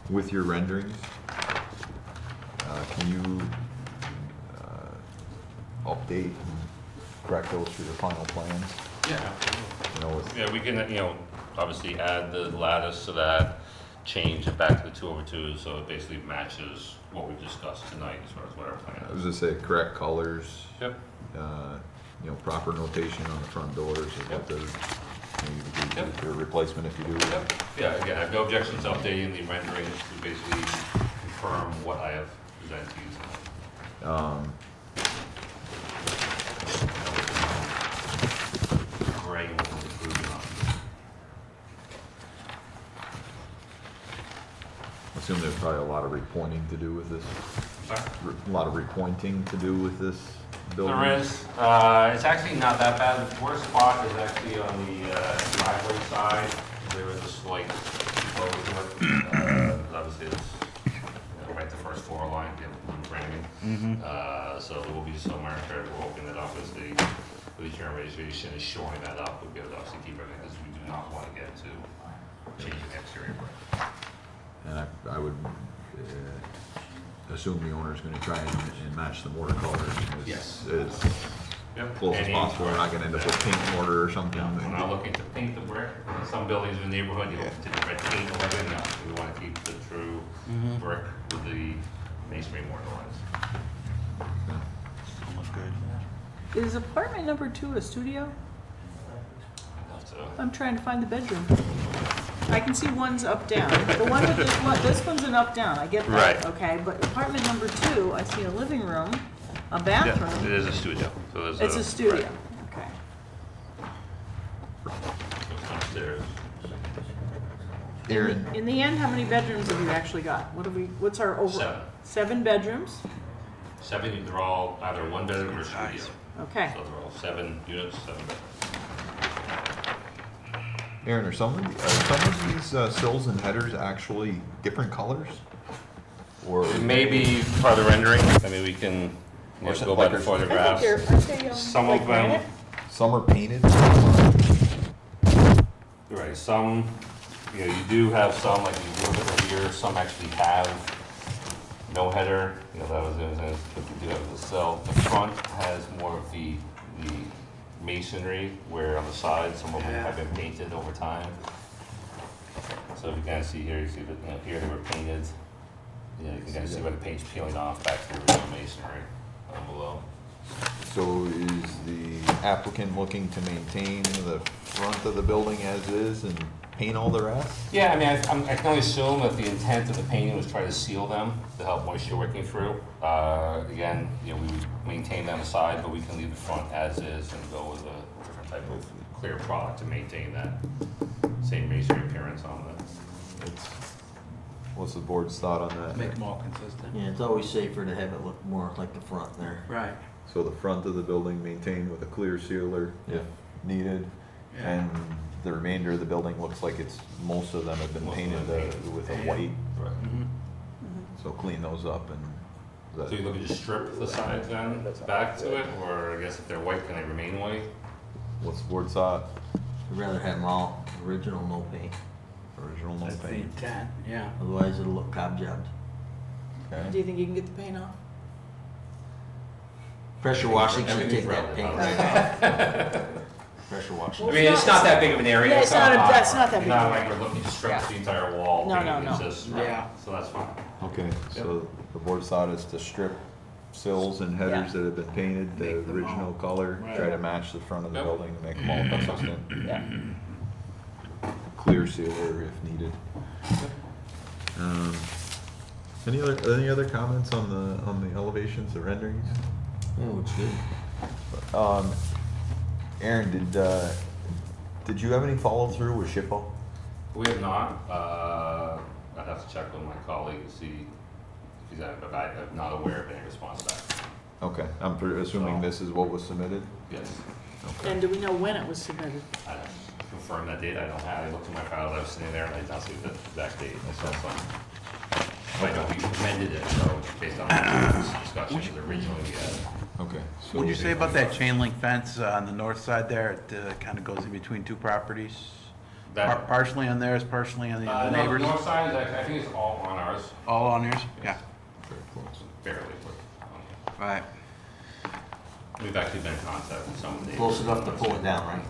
With your renderings, can you update and correct those for your final plans? Yeah. You know, with Yeah, we can, you know, obviously add the lattice to that, change it back to the 2/2, so it basically matches what we've discussed tonight as far as what our plan I was is. gonna say, correct colors. Yep. You know, proper notation on the front doors of what the, you know, you do your replacement if you do. Yep. Yeah, again, I have no objection to updating the renderings to basically confirm what I have presented to you tonight. Gray was improved on. I assume there's probably a lot of repointing to do with this. Sorry? A lot of repointing to do with this building. There is. It's actually not that bad. The worst spot is actually on the driveway side. There is a slight slope to it. Obviously, it's right the first floor line, you have one framing. So there will be some marker. We're hoping that obviously for the general registration is shoring that up, we'll be able to obviously keep everything, because we do not want to get to changing the exterior brick. And I would assume the owner's gonna try and match the mortar colors Yes. as Yep. close as Any- possible. We're not gonna end up with pink mortar or something. No, we're not looking to paint the brick. Some buildings in the neighborhood, you look to the red paint or everything. No, we want to keep the true brick with the masonry mortar lines. Almost good. Is apartment number 2 a studio? So, I'm trying to find the bedroom. I can see one's up down. The one with this one's an up down. I get that. Right. Okay, but apartment number 2, I see a living room, a it bathroom. is a studio. So there's It's a studio. right. Okay. Goes upstairs. Aaron, In the end, how many bedrooms have you actually got? What's our overall? 7. 7 bedrooms? 7, they're all either one bedroom or studio. Okay. So they're all 7 units, 7 bedrooms. Aaron, are some of these sills and headers actually different colors? Or Maybe part of the rendering. I mean, we can go by the I think photographs. aren't they, Some like of them. granite? some are painted? Right, some, you know, you do have some, like you do over here, some actually have no header, you know, that was, but you do have the cell. The front has more of the masonry, where on the side, some of them have been painted over time. So if you kind of see here, you see that, you know, here they were painted. You know, you can kind of see where the paint's peeling off back to the original masonry down below. So is the applicant looking to maintain the front of the building as is and paint all the rest? Yeah, I mean, I can only assume that the intent of the painting was try to seal them to help moisture working through. Again, you know, we would maintain them aside, but we can leave the front as is and go with a different type of clear product to maintain that same masonry appearance on the. What's the board's thought on that? Make them all consistent. Yeah, it's always safer to have it look more like the front there. Right. So the front of the building maintained with a clear sealer if needed, Yeah. and the remainder of the building looks like most of them have been Most of painted them painted. with a white, Right. so clean those up and. So you're looking to strip the sides then back to it, or I guess if they're white, can they remain white? What's the board's thought? I'd rather have them all original, no paint. Original no That's the paint. intent, yeah. Otherwise it'll look cob-jobbed. Do Okay. you think you can get the paint off? Pressure washing should Everything's take that paint relative. right off. Pressure washing. I mean, it's not that big of an area. Yeah, it's not that's not that big. Not of a like deal. we're looking to strip Yeah. the entire wall. No, paint, no, it's no. just- Yeah. So that's fine. Okay, so the board's thought is to strip sills and headers that have been painted the Make them original all- color, Right. try to match the front of the Yep. building to make them all consistent. Yeah. Clear sealer if needed. Any other comments on the elevations, the renderings? Oh, looks good. Aaron, did you have any follow through with SHPO? We have not, I'd have to check with my colleague to see if he's, but I'm not aware of any response back. Okay, I'm assuming this is what was submitted? Yes. And do we know when it was submitted? I don't confirm that date, I don't have, I looked at my file, I was sitting there, and I did not see the exact date, that's fine. I know we amended it, so based on the discussions originally we had. Okay. so What'd you say about that chain link fence on the north side there? It kind of goes in between two properties? That- Partially on theirs, partially on the No, the neighbors? north side, I think it's all on ours, All on yours? Yeah. Very close. barely, but Right. we've actually been in contact with some of the neighbors. Close enough to pull it down, right?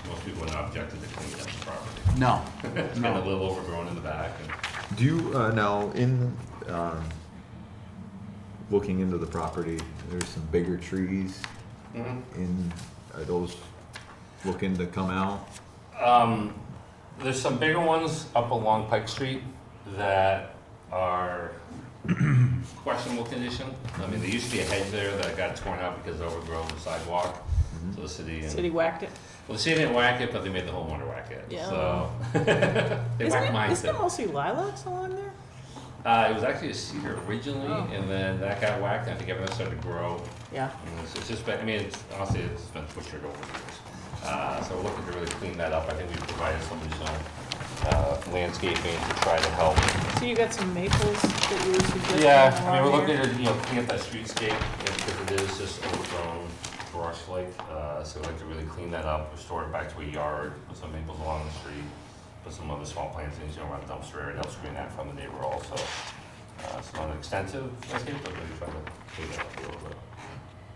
Most people would not object to cleaning up the property. No. It's been a little overgrown in the back, and Do you, now, in, looking into the property, there's some bigger trees are those looking to come out? there's some bigger ones up along Pike Street that are questionable condition. I mean, there used to be a hedge there that got torn out because it overgrown the sidewalk. So the city and, City whacked it? well, the city didn't whack it, but they made the homeowner whack it. Yeah. So they whacked mine Isn't it too. mostly lilacs along there? It was actually a cedar originally, Oh. and then that got whacked. And I think everything started to grow. Yeah. And it's just been, I mean, honestly, it's been butchered over the years. So we're looking to really clean that up. I think we've provided some additional landscaping to try to help. So you got some maples that you were suggesting? Yeah, I mean, we're along looking there? to, clean up that streetscape, because it is just overgrown. brush lake, so we'd like to really clean that up, restore it back to a yard, put some maples along the street, put some other small plantings, you know, around the dumpster area, help screen that from the neighbor also. It's not an extensive landscape, but really try to clean it up a little bit.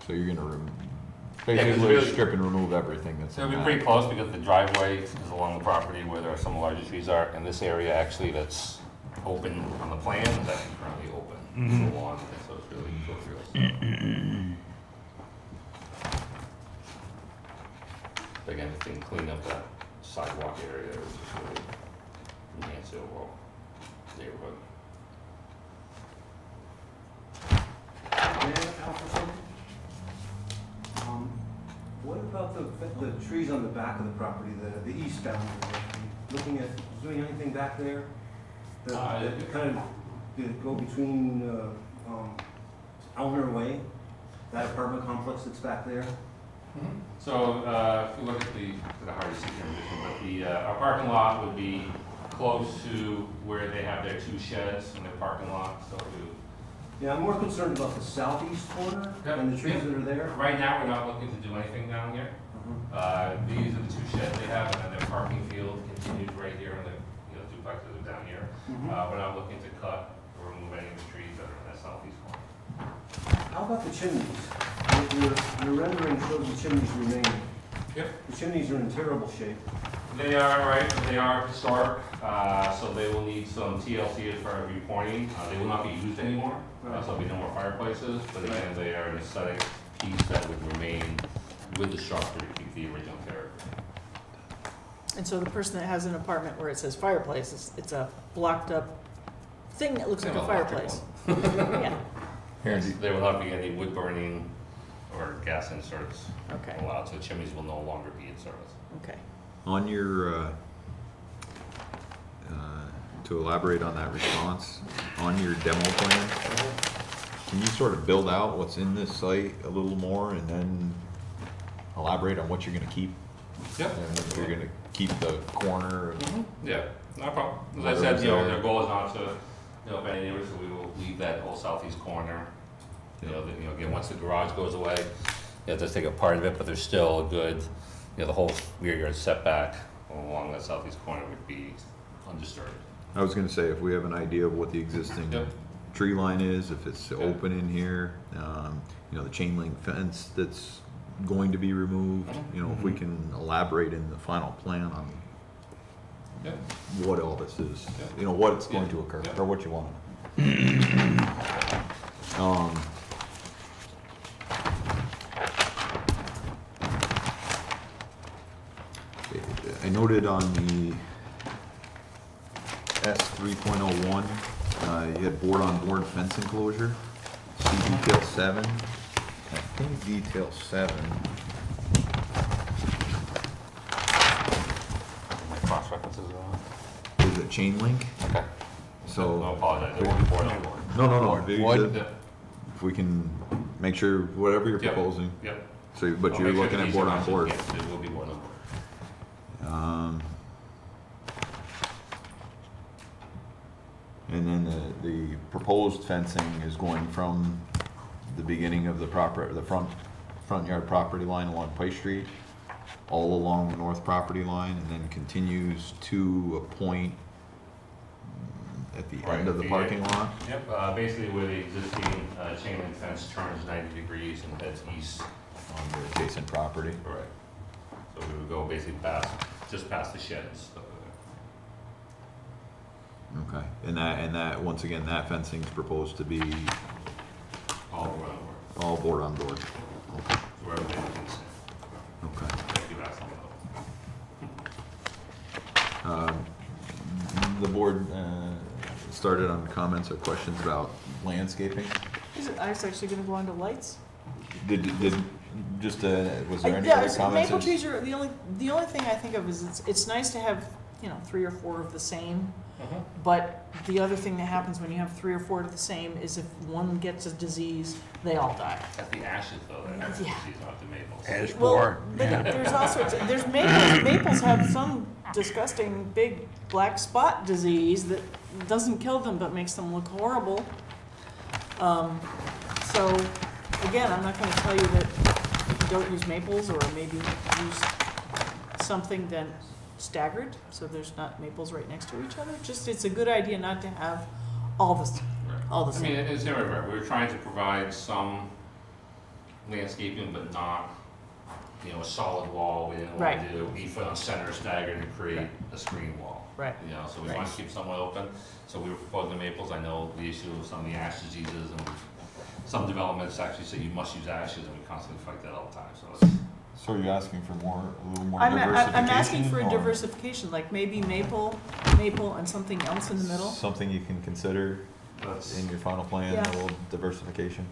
So you're gonna Yeah, 'cause basically really- strip and remove everything that's It'll in be that. pretty close because the driveway is along the property where there are some larger trees are, and this area actually that's open on the plan is actually currently open. It's a lawn, so it's really close. But again, if they can clean up that sidewalk area, it would just really enhance the overall neighborhood. What about the trees on the back of the property, the east boundary? Looking at, doing anything back there? That kind of go between Elmer Way, that apartment complex that's back there? So, if you look at the hard to see condition, but the, our parking lot would be close to where they have their 2 sheds in their parking lot, so Yeah, I'm more concerned about the southeast corner and the trees that are there. right now, we're not looking to do anything down here. These are the 2 sheds they have, and then their parking field continues right here, and the, you know, duplexes are down here. We're not looking to cut or remove any of the trees that are in that southeast corner. How about the chimneys? Your rendering shows the chimneys remain. Yep. The chimneys are in terrible shape. They are, right, they are historic, so they will need some TLC as far as repointing. They will not be used anymore, so there'll be no more fireplaces, but again, they are an aesthetic piece that would remain with the structure to keep the original character. And so the person that has an apartment where it says fireplace, it's a blocked up thing that looks like a fireplace. Yeah. There will not be any wood burning or gas inserts Okay. allowed, so chimneys will no longer be in service. Okay. On your, to elaborate on that response, on your demo plan, can you sort of build out what's in this site a little more and then elaborate on what you're gonna keep? Yep. And if you're gonna keep the corner. Yeah, no problem. As I said, you know, their goal is not to, you know, offend any neighbors, so we will leave that whole southeast corner. You know, again, once the garage goes away, it does take a part of it, but there's still a good, you know, the whole rear yard setback along that southeast corner would be undisturbed. I was gonna say, if we have an idea of what the existing tree line is, if it's open in here, you know, the chain link fence that's going to be removed, you know, if we can elaborate in the final plan on what all this is, you know, what it's going to occur, or what you want. I noted on the S 3.01, you had board-on-board fence enclosure, see detail 7. I think detail 7. My cross references are on. Is it chain link? Okay. So. I apologize, it won't be board on board. No. What? If we can make sure, whatever you're proposing. Yep. So, but I'll you're make sure looking that at these board are on matching. board. Yes, it will be board on board. And then the proposed fencing is going from the beginning of the front yard property line along Pike Street, all along the north property line, and then continues to a point at the end of the parking lot. Yep, basically where the existing chain link fence turns 90 degrees and heads east. On the adjacent property. Correct. So we would go basically just past the sheds. Okay, and that, once again, that fencing is proposed to be All board on board. all board on board. Okay. Wherever they can see. Okay. Thank you, that's The board started on comments or questions about landscaping. Is it ice actually gonna go onto lights? Was there any Yeah, other comments? maple trees are, the only thing I think of is it's nice to have, you know, 3 or 4 of the same. But the other thing that happens when you have 3 or 4 of the same is if one gets a disease, they all die. That's the ashes though, that have Yeah. disease, not the maples. Ash Well, borer. but there's also, there's maples, maples have some disgusting big black spot disease that doesn't kill them but makes them look horrible. So, again, I'm not gonna tell you that don't use maples, or maybe use something then staggered, so there's not maples right next to each other. Just, it's a good idea not to have all the I mean, it's right. We're trying to provide some landscaping, but not, you know, a solid wall. We didn't want to do 8 foot on center staggered and create a screen wall. Right. You know, so we want to keep somewhat open. So we were proposing maples. I know the issue of some of the ash diseases, and some developments actually say you must use ashes, and we constantly fight that all the time. So it's, So are you asking for a little more I'm diversification? asking for a or diversification, like maybe maple, and something else in the middle. Something you can consider in your final plan, Yeah. a little diversification?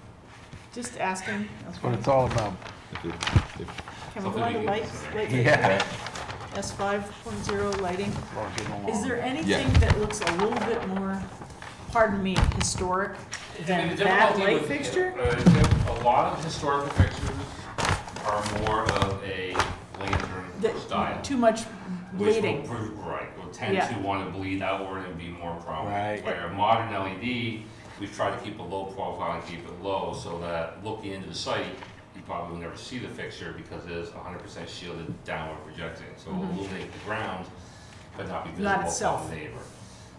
Just asking. That's what it's all about. Can we go on to light? Yeah. S5.0 lighting. Along. Is there anything Yeah. that looks a little bit more, pardon me, historic than the that difficulty light with- fixture? A lot of historical fixtures are more of a lantern style. Too much Which bleeding. will tend Yeah. to want to bleed outward and be more prominent. Right. Where a modern LED, we've tried to keep a low profile and keep it low so that looking into the site, you probably will never see the fixture because it is 100% shielded downward projecting. So it will illuminate the ground, but not be visible to itself. the neighbor.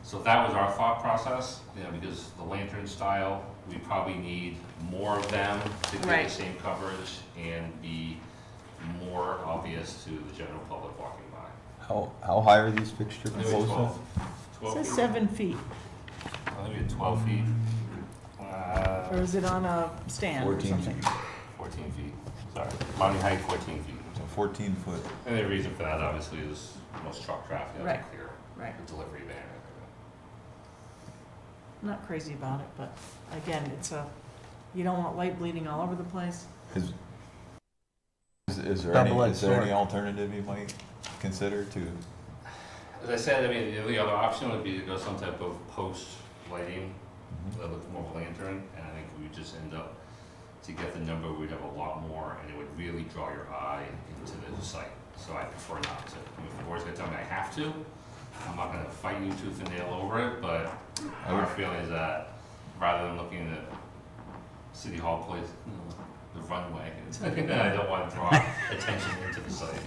So that was our thought process, you know, because the lantern style, we probably need more of them to get Right. the same coverage and be more obvious to the general public walking by. How high are these fixture Maybe proposals? 12 It says feet. 7 feet, Maybe 12 feet. or is it on a stand or 14 something? feet. 14 feet, sorry. Mounting height, 14 feet. So 14 foot. And the reason for that obviously is most truck traffic Right. doesn't clear Right. the delivery van. I'm not crazy about it, but again, you don't want light bleeding all over the place. Is there Double-edged any sword. alternative you might consider to? As I said, I mean, the other option would be to go some type of post lighting that looks more of a lantern, and I think we would just end up, to get the number, we'd have a lot more, and it would really draw your eye into the site. So I prefer not to. I mean, if the board's gonna tell me I have to, I'm not gonna fight you tooth and nail over it, but our feeling is that rather than looking at City Hall place, the runway, I don't want to draw attention into the site.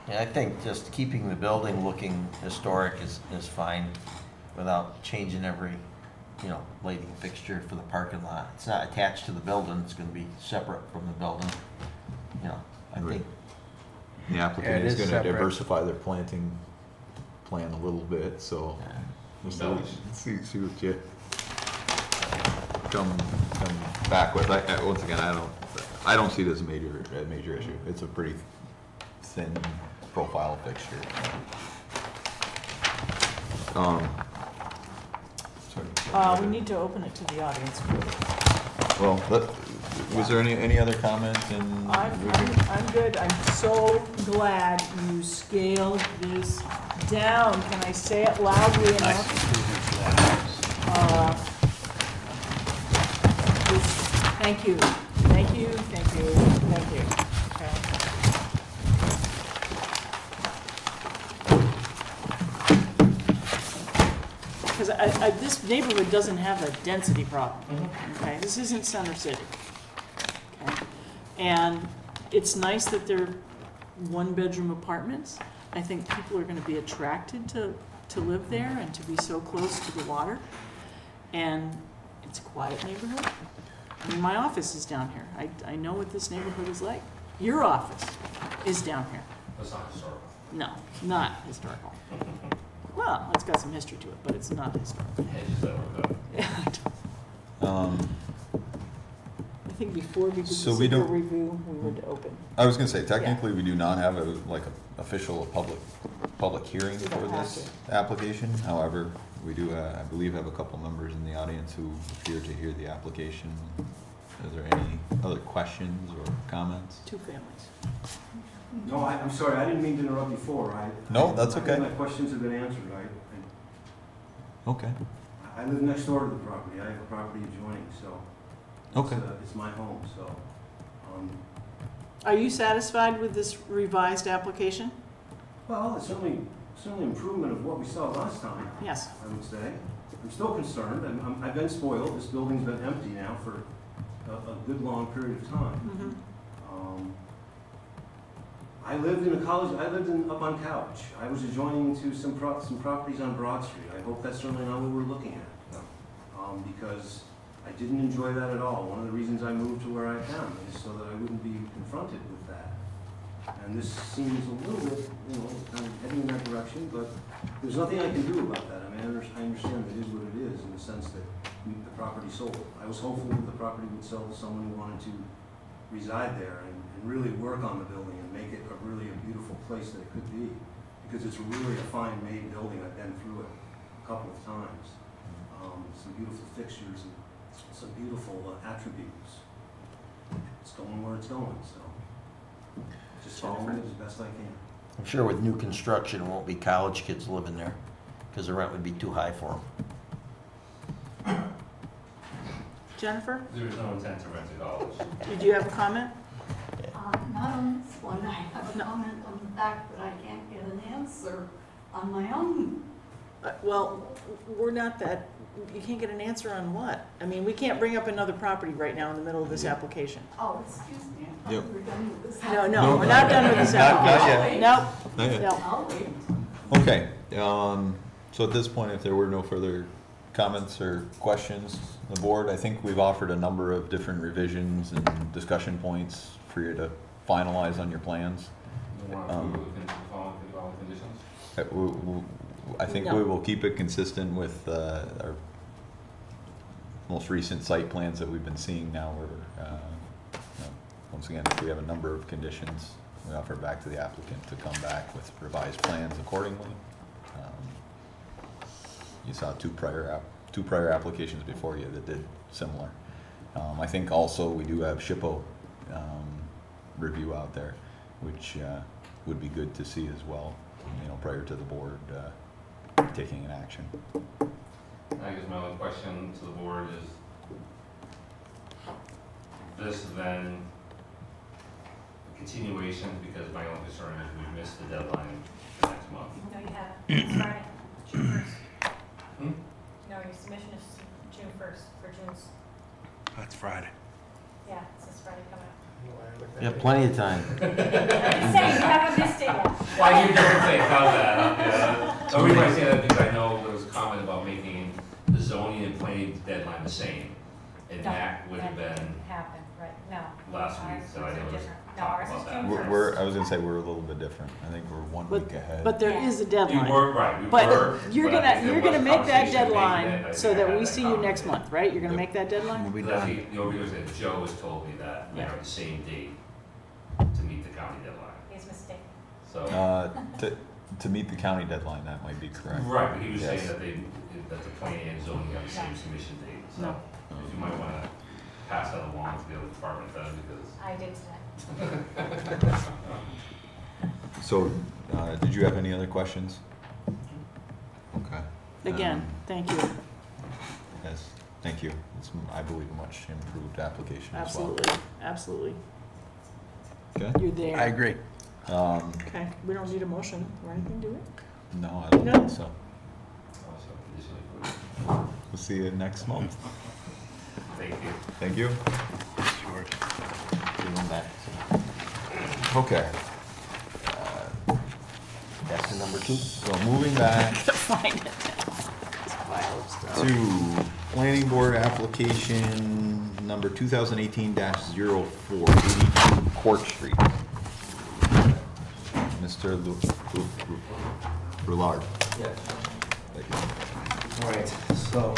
Yeah, I think just keeping the building looking historic is fine without changing every, lighting fixture for the parking lot. It's not attached to the building, it's gonna be separate from the building. I think, The Yeah, applicant it is is gonna separate. diversify their planting plan a little bit, so. we'll Embellish. See what you come back with. Once again, I don't see this as a major issue. It's a pretty thin profile fixture. Sorry. We need to open it to the audience. Well, was there any other comments? I'm good. I'm so glad you scaled this down. Can I say it loudly enough? Thank you. Because this neighborhood doesn't have a density problem, okay? This isn't Center City, okay? And it's nice that they're one-bedroom apartments. I think people are gonna be attracted to live there and to be so close to the water. And it's a quiet neighborhood. I mean, my office is down here. I know what this neighborhood is like. Your office is down here. That's not historical. No, not historical. Well, it's got some history to it, but it's not historical. Hedges that were I think before we did the So we secret don't- review, we would open. I was gonna say, technically, we do not have a official public hearing We don't for have this application. However, we do, I believe, have a couple members in the audience who appear to hear the application. Is there any other questions or comments? 2 families. No, I'm sorry, I didn't mean to interrupt before. No, that's I okay. think my questions have been answered. Okay. I live next door to the property. I have a property adjoining, so. Okay. It's my home, so. Are you satisfied with this revised application? Well, it's certainly improvement of what we saw last time. Yes. I would say. I'm still concerned. I've been spoiled. This building's been empty now for a good long period of time. I lived in a college, I lived up on Couch. I was adjoining to some properties on Broad Street. I hope that's certainly not what we're looking at. Because I didn't enjoy that at all. One of the reasons I moved to where I am is so that I wouldn't be confronted with that. And this seems a little bit, you know, kind of heading in that direction, but there's nothing I can do about that. I mean, I understand it is what it is in the sense that the property sold. I was hopeful that the property would sell to someone who wanted to reside there and really work on the building and make it really a beautiful place that it could be. Because it's really a fine made building. I've been through it a couple of times. Some beautiful fixtures and some beautiful attributes. It's going where it's going, so just following it as best I can. I'm sure with new construction, it won't be college kids living there, because the rent would be too high for them. Jennifer, There is no intent to rent to college. did you have a comment? Not on this one. I have a comment on the fact that I can't get an answer on my own. Well, we're not that, you can't get an answer on what? I mean, we can't bring up another property right now in the middle of this application. Oh, excuse me. I Yep. thought we were done with this. No, we're not done with this Not yet. application. Nope. Not yet. No. I'll wait. Okay, so at this point, if there were no further comments or questions, the board, I think we've offered a number of different revisions and discussion points for you to finalize on your plans. You want to approve the following conditions? I think we will keep it consistent with our most recent site plans that we've been seeing now. Where, once again, if we have a number of conditions, we offer back to the applicant to come back with revised plans accordingly. You saw two prior applications before you that did similar. I think also we do have SHPO review out there, which would be good to see as well, you know, prior to the board taking an action. I guess my only question to the board is, this then a continuation, because my only concern is we missed the deadline for next month. No, you haven't. It's Friday, June 1st. No, your submission is June 1st for June's. That's Friday. Yeah, it's this Friday coming up. You have plenty of time. I'm just saying, you haven't missed it yet. Well, I hear different things, how's that? Yeah. The reason I say that because I know there was a comment about making the zoning and planning deadline the same. And that would have been Happened, right, no. last week, Ours so I are know different. No, talk ours is about that. June 1st. I was gonna say we're a little bit different. I think we're 1 week ahead. But there is a deadline. We were, right, we But were. you're but I think gonna there was make that conversation making deadline it. I so think I that had we that see you comment. next month, right? You're gonna make that deadline? We'll be But done. actually, the only reason is Joe has told me that we Yeah. are the same date to meet the county deadline. He's mistaken. So, To meet the county deadline, that might be correct. right, but he was Yes. saying that the planning and zoning have the same submission date. So No. if you might want to pass that along to the other department then, because I did today. So, did you have any other questions? Okay. Again, thank you. Yes, thank you. It's, I believe, a much improved application as well. Absolutely, absolutely. Okay. You're there. I agree. Okay, we don't need a motion or anything, do we? No, I don't No. think so. also conditionally. We'll see you next month. Thank you. Thank you. George. Give them back. Okay. Back to number 2. So moving back Find it now. This pile of stuff. to planning board application number 2018-04, 82 Court Street. Mr. Roulard. Yes. Thank you. All right, so,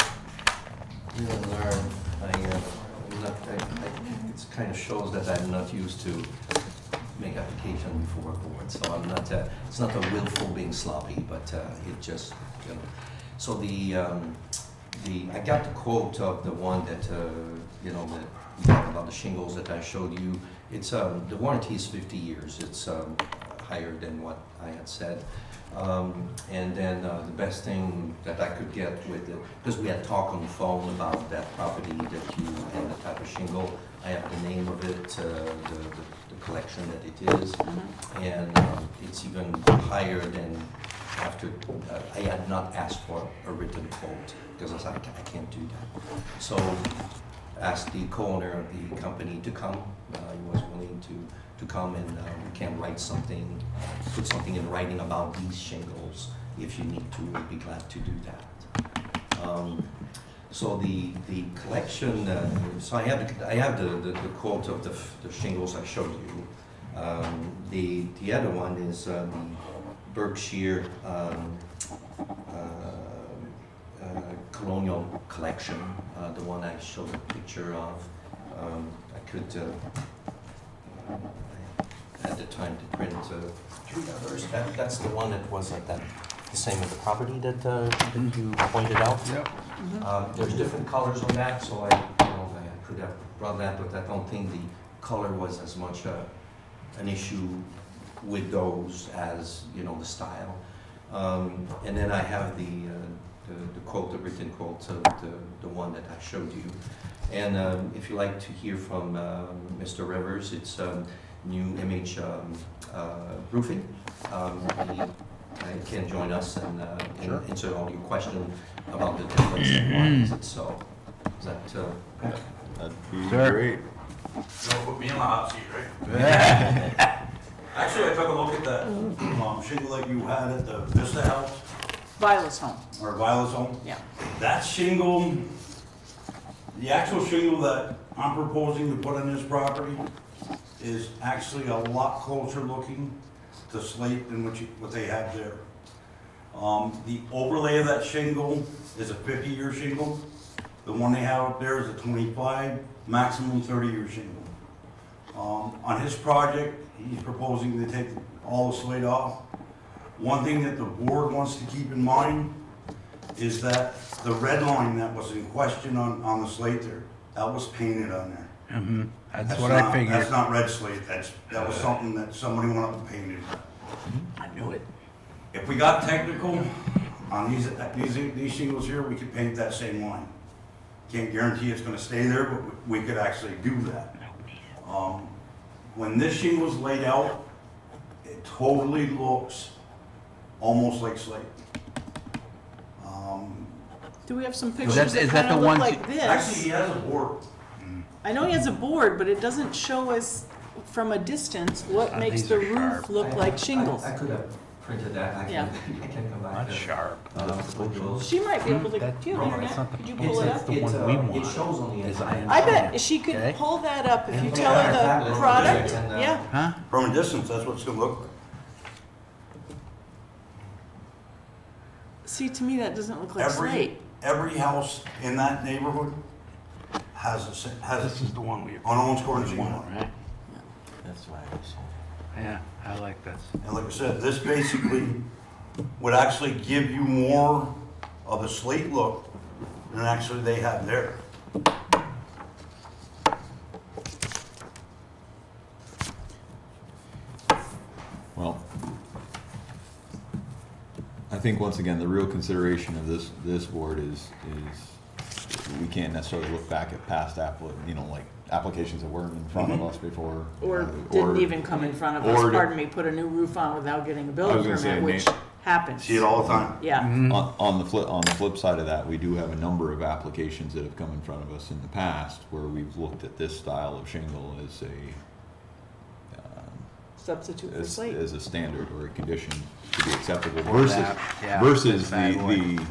you learn, it kind of shows that I'm not used to make application before a board, so I'm not, it's not a willful being sloppy, but it just, you know. So I got the quote of the one that, you know, about the shingles that I showed you. It's, the warranty is 50 years. It's higher than what I had said. And then the best thing that I could get with it, because we had talked on the phone about that property that you and the type of shingle. I have the name of it, the collection that it is, and it's even higher than after. I had not asked for a written quote because I was like, I can't do that. So asked the co-owner of the company to come. He was willing to come, and we can write something, put something in writing about these shingles. If you need to, we'll be glad to do that. So the collection, so I have the quote of the shingles I showed you. The other one is the Berkshire Colonial Collection, the one I showed a picture of. I could I had the time to print 3 others. That's the one that was at the same as the property that you pointed out. Yep. There's different colors on that, so I could have brought that, but I don't think the color was as much an issue with those as the style. And then I have the quote, the written quote of the one that I showed you. And if you like to hear from Mr. Rivers, it's New Image Roofing. He can join us and answer all your questions about the difference and why is it so. Is that That'd be Sure. great. Don't put me in the hot seat, right? Actually, I took a look at that shingle that you had at the Vista House, Viola's home, or Viola's home. yeah. That shingle, the actual shingle that I'm proposing to put on this property is actually a lot closer looking to slate than what they have there. The overlay of that shingle is a 50-year shingle. The one they have up there is a 25, maximum 30-year shingle. On his project, he's proposing to take all the slate off. One thing that the board wants to keep in mind is that the red line that was in question on the slate there, that was painted on there. Mm-hmm. That's what I figured. That's not red slate, that was something that somebody went up and painted. I knew it. If we got technical on these shingles here, we could paint that same line. Can't guarantee it's gonna stay there, but we could actually do that. When this shingle's laid out, it totally looks almost like slate. Do we have some Is pictures that that the kind of look ones like this? Actually, he has a board. I know he has a board, but it doesn't show us from a distance what makes these the are roof sharp. look like shingles. I could have printed that. I Yeah. can come back. Not there. sharp. With those. She might be able to, That- do you have the that's not internet? the- Could you pull it It's up? the one we want. It shows on the Design. I bet she could Okay. pull that up if you And tell her that the is product, and, yeah. Huh? From a distance, that's what it's gonna look like. See, to me, that doesn't look like slate. Every house in that neighborhood has This is the one we on Owens Corner shingle. want, right? That's why I was. Yeah, I like this. And like I said, this basically would actually give you more of a slate look than actually they have there. Well, I think once again, the real consideration of this board is we can't necessarily look back at past like applications that weren't in front of us before. Or didn't even come in front of us, pardon me, put a new roof on without getting a building permit, which happens. See it all the time. Yeah. On the flip side of that, we do have a number of applications that have come in front of us in the past where we've looked at this style of shingle as a Substitute for slate. as a standard or a condition to be acceptable Or versus that, yeah, versus that's bad the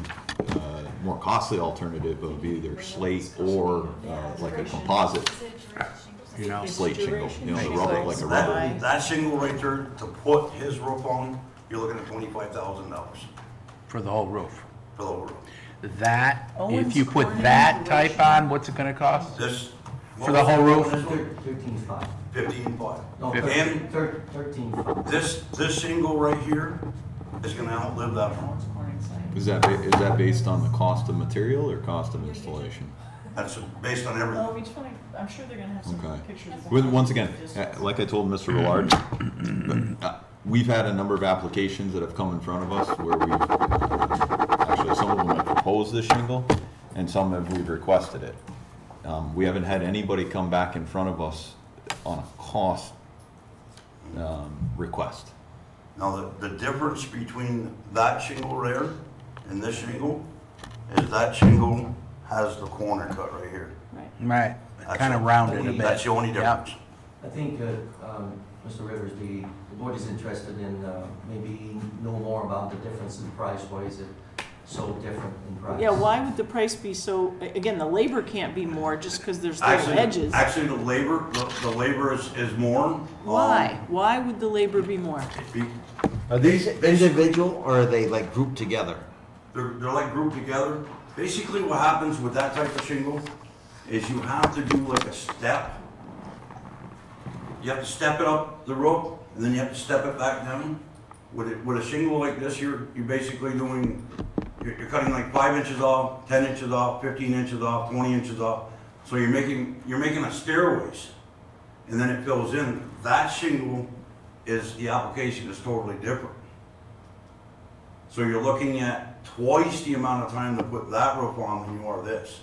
more costly alternative of either slate or like a composite You know, slate shingle, the rubber, like a rubber. That shingle right there, to put his roof on, you're looking at $25,000 for the whole roof. for the whole roof. That, Owens if you put Corning that type Insulation. on, what's it gonna cost? This. For the whole roof? 13.5. 15.5. No, And 13.5. this shingle right here is gonna outlive that one. Is that based on the cost of material or cost of installation? That's based on everything. we just want to, I'm sure they're gonna have some Okay. pictures. of Once again, like I told Mr. Willard, we've had a number of applications that have come in front of us where actually some of them have proposed this shingle and some we've requested it. We haven't had anybody come back in front of us on a cost request. Now, the difference between that shingle there and this shingle is that shingle has the corner cut right here. Right, That's kind of it. rounded a bit. That's the only Yep. difference. I think, Mr. Rivers, the board is interested in maybe know more about the difference in price. Why is it so different in price? Yeah, why would the price be so, again, the labor can't be more just because there's little edges. Actually, the labor is more. Why? Why would the labor be more? Are these individual or are they like grouped together? They're like grouped together. Basically what happens with that type of shingle is you have to do like a step. You have to step it up the rope and then you have to step it back down. With a shingle like this, you're basically doing, you're cutting like 5 inches off, 10 inches off, 15 inches off, 20 inches off. So you're making a stairways and then it fills in. That shingle the application is totally different. So you're looking at twice the amount of time to put that roof on than you are this.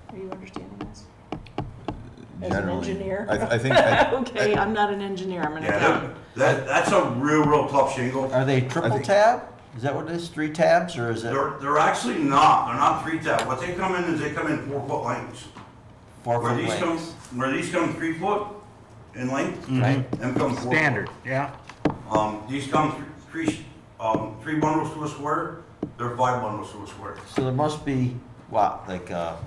Are you understanding this? As an Generally, engineer? I think. Okay, I'm not an engineer, I'm an accountant. That's a real tough shingle. Are they triple tab? Is that what it is? 3 tabs or is it? They're actually not. They're not 3 tab. What they come in is they come in 4-foot lengths. 4-foot lengths. Where these come 3 foot in length, Right. them come 4 Standard, foot. yeah. These come 3 bundles to a square. They're 5 bundles to a square. So there must be, what, like 5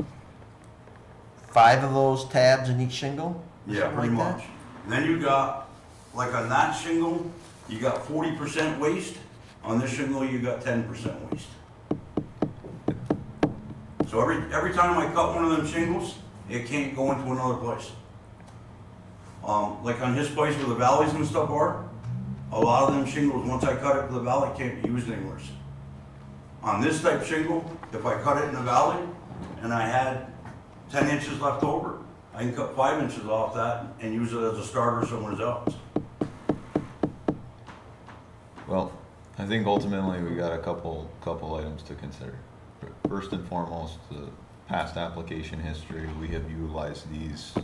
of those tabs in each shingle? Yeah, Something pretty like much. And then you got, like on that shingle, you got 40% waste. On this shingle, you got 10% waste. So every time I cut one of them shingles, it can't go into another place. Like on his place where the valleys and stuff are, a lot of them shingles, once I cut it to the valley, can't be used anywhere. On this type shingle, if I cut it in the valley and I had 10 inches left over, I can cut 5 inches off that and use it as a starter somewhere else. Well, I think ultimately we got a couple items to consider. First and foremost, the past application history, we have utilized these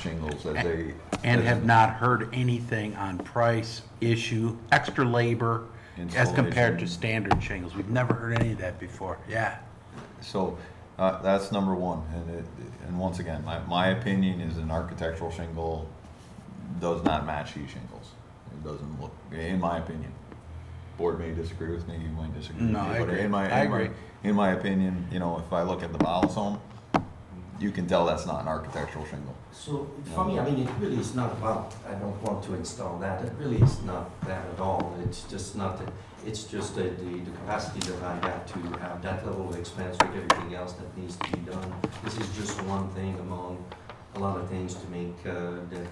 shingles as a... And have not heard anything on price, issue, extra labor, as compared to standard shingles. We've never heard any of that before, yeah. So, that's number one, and once again, my opinion is an architectural shingle does not match these shingles. It doesn't look, in my opinion. Board may disagree with me, you might disagree with me. No, I agree. I agree. In my opinion, you know, if I look at the Balisome, you can tell that's not an architectural shingle. So for me, I mean, it really is not about, I don't want to install that. It really is not that at all. It's just not that, it's just the capacity that I have to have that level of expense with everything else that needs to be done. This is just one thing among a lot of things to make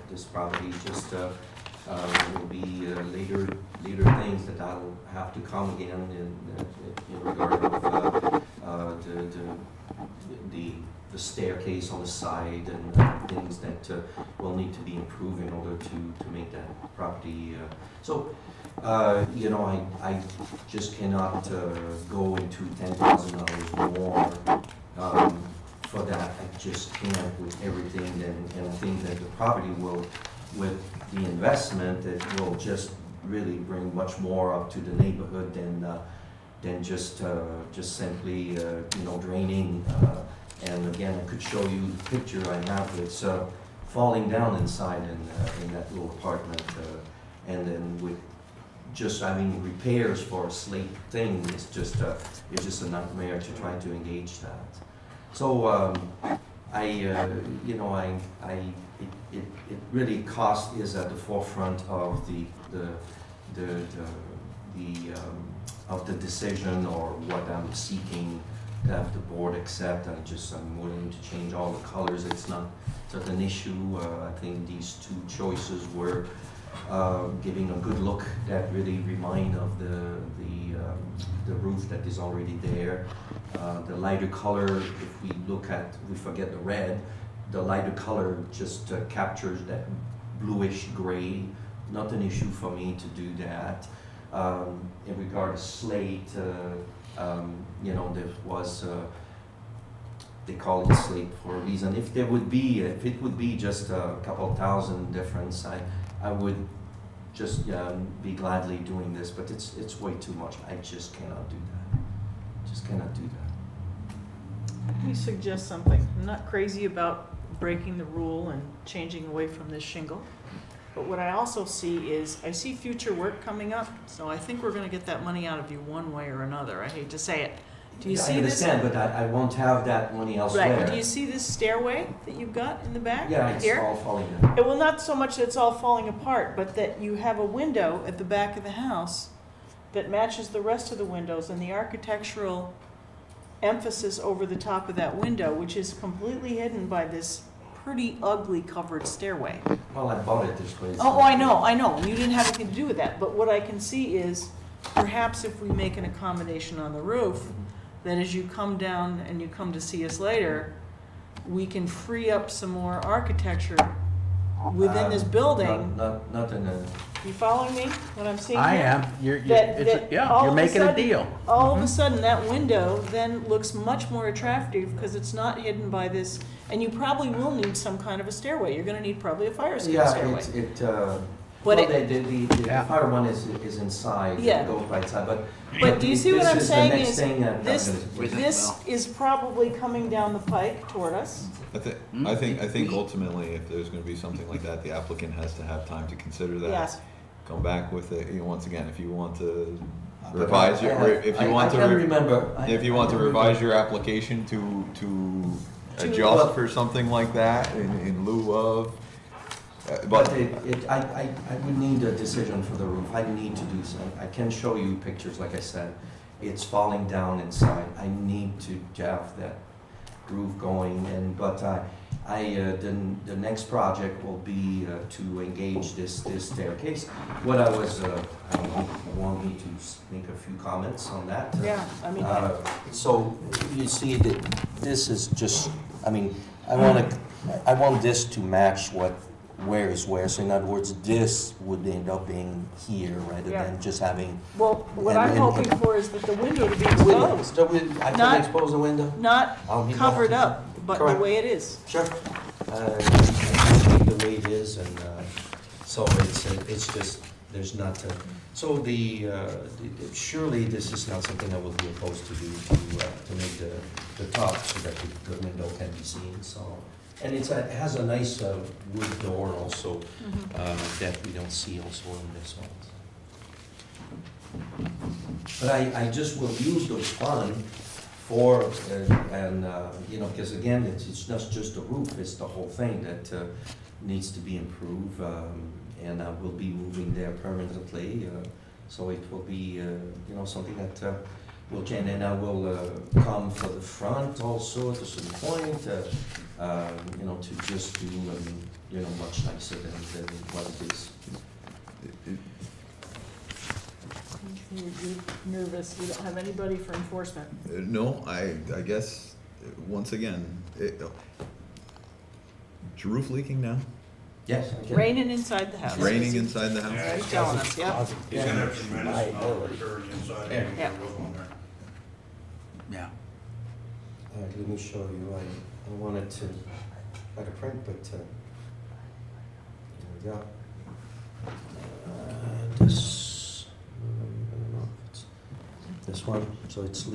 this property just will be later things that I'll have to come again in regard of the staircase on the side and things that will need to be improved in order to make that property. You know, I just cannot go into $10,000 more for that. I just can't with everything, and I think that the property will, with the investment, it will just really bring much more up to the neighborhood than just simply you know, draining. And again, I could show you the picture I have. It's falling down inside in that little apartment, and then with just having repairs for a slate thing, it's just a nightmare to try to engage that. So you know, it really cost is at the forefront of the decision or what I'm seeking to have the board accept. I'm willing to change all the colors. It's not an issue. I think these two choices were giving a good look that really remind of the roof that is already there. The lighter color, if we forget the red, the lighter color just captures that bluish gray. Not an issue for me to do that. In regard to slate, you know, there was, they call it slate for a reason. If it would be just a couple thousand difference, I would just be gladly doing this, but it's way too much. I just cannot do that. Just cannot do that. Let me suggest something. I'm not crazy about breaking the rule and changing away from this shingle. But what I also see is, I see future work coming up, so I think we're gonna get that money out of you one way or another. I hate to say it. Do you see this? I understand, but I won't have that money elsewhere. Right, do you see this stairway that you've got in the back? Yeah, it's here? all falling down. Well, not so much that it's all falling apart, but that you have a window at the back of the house that matches the rest of the windows, and the architectural emphasis over the top of that window, which is completely hidden by this pretty ugly covered stairway. Well, I bought it this way. Oh, I know, and you didn't have anything to do with that, but what I can see is, perhaps if we make an accommodation on the roof, that as you come down and you come to see us later, we can free up some more architecture within this building. Not in a... You following me, what I'm saying? I am. You're making a deal. All of a sudden, that window then looks much more attractive because it's not hidden by this, and you probably will need some kind of a stairway. You're gonna need probably a fire escape stairway. The fire one is inside, Yeah. it goes right side, But do you see what I'm saying This is the next is, thing this is probably coming down the pike toward us. I think ultimately, if there's gonna be something like that, the applicant has to have time to consider that. Yes. Come back with it, once again, if you want to But revise your, if you want to. I can remember. If you want to revise your application to adjust for something like that in lieu of. But I would need a decision for the roof. I need to do some. I can show you pictures, like I said. It's falling down inside. I need to have that roof going, but the next project will be to engage this staircase. What I was, I don't know, you want me to make a few comments on that? Yeah, I mean. So you see that this is just, I mean, I want this to match where is where. So in other words, this would end up being here rather than just having. Well, what I'm hoping for is that the window to be exposed. I can expose the window? Not covered up, but Correct. the way it is. Sure. The way it is, and so it's just, there's not, so surely this is not something I will be opposed to do, to make the top so that the window can be seen, so. And it has a nice wood door also, that we don't see also on this one. But I just will use those funds for, because again, it's not just the roof, it's the whole thing that needs to be improved, and I will be moving there permanently, so it will be, something that will change, and I will come for the front also at a certain point, to just do, much nicer than what it is. You're nervous, you don't have anybody for enforcement. No, I guess, once again, is your roof leaking now? Yes. Raining inside the house. Raining inside the house? Yeah, he's telling us, yeah. He's gonna have tremendous amount of dirt inside. Yeah. Yeah. All right, let me show you. I wanted to, like a print, but here we go. This, I don't know if it's this one. So it's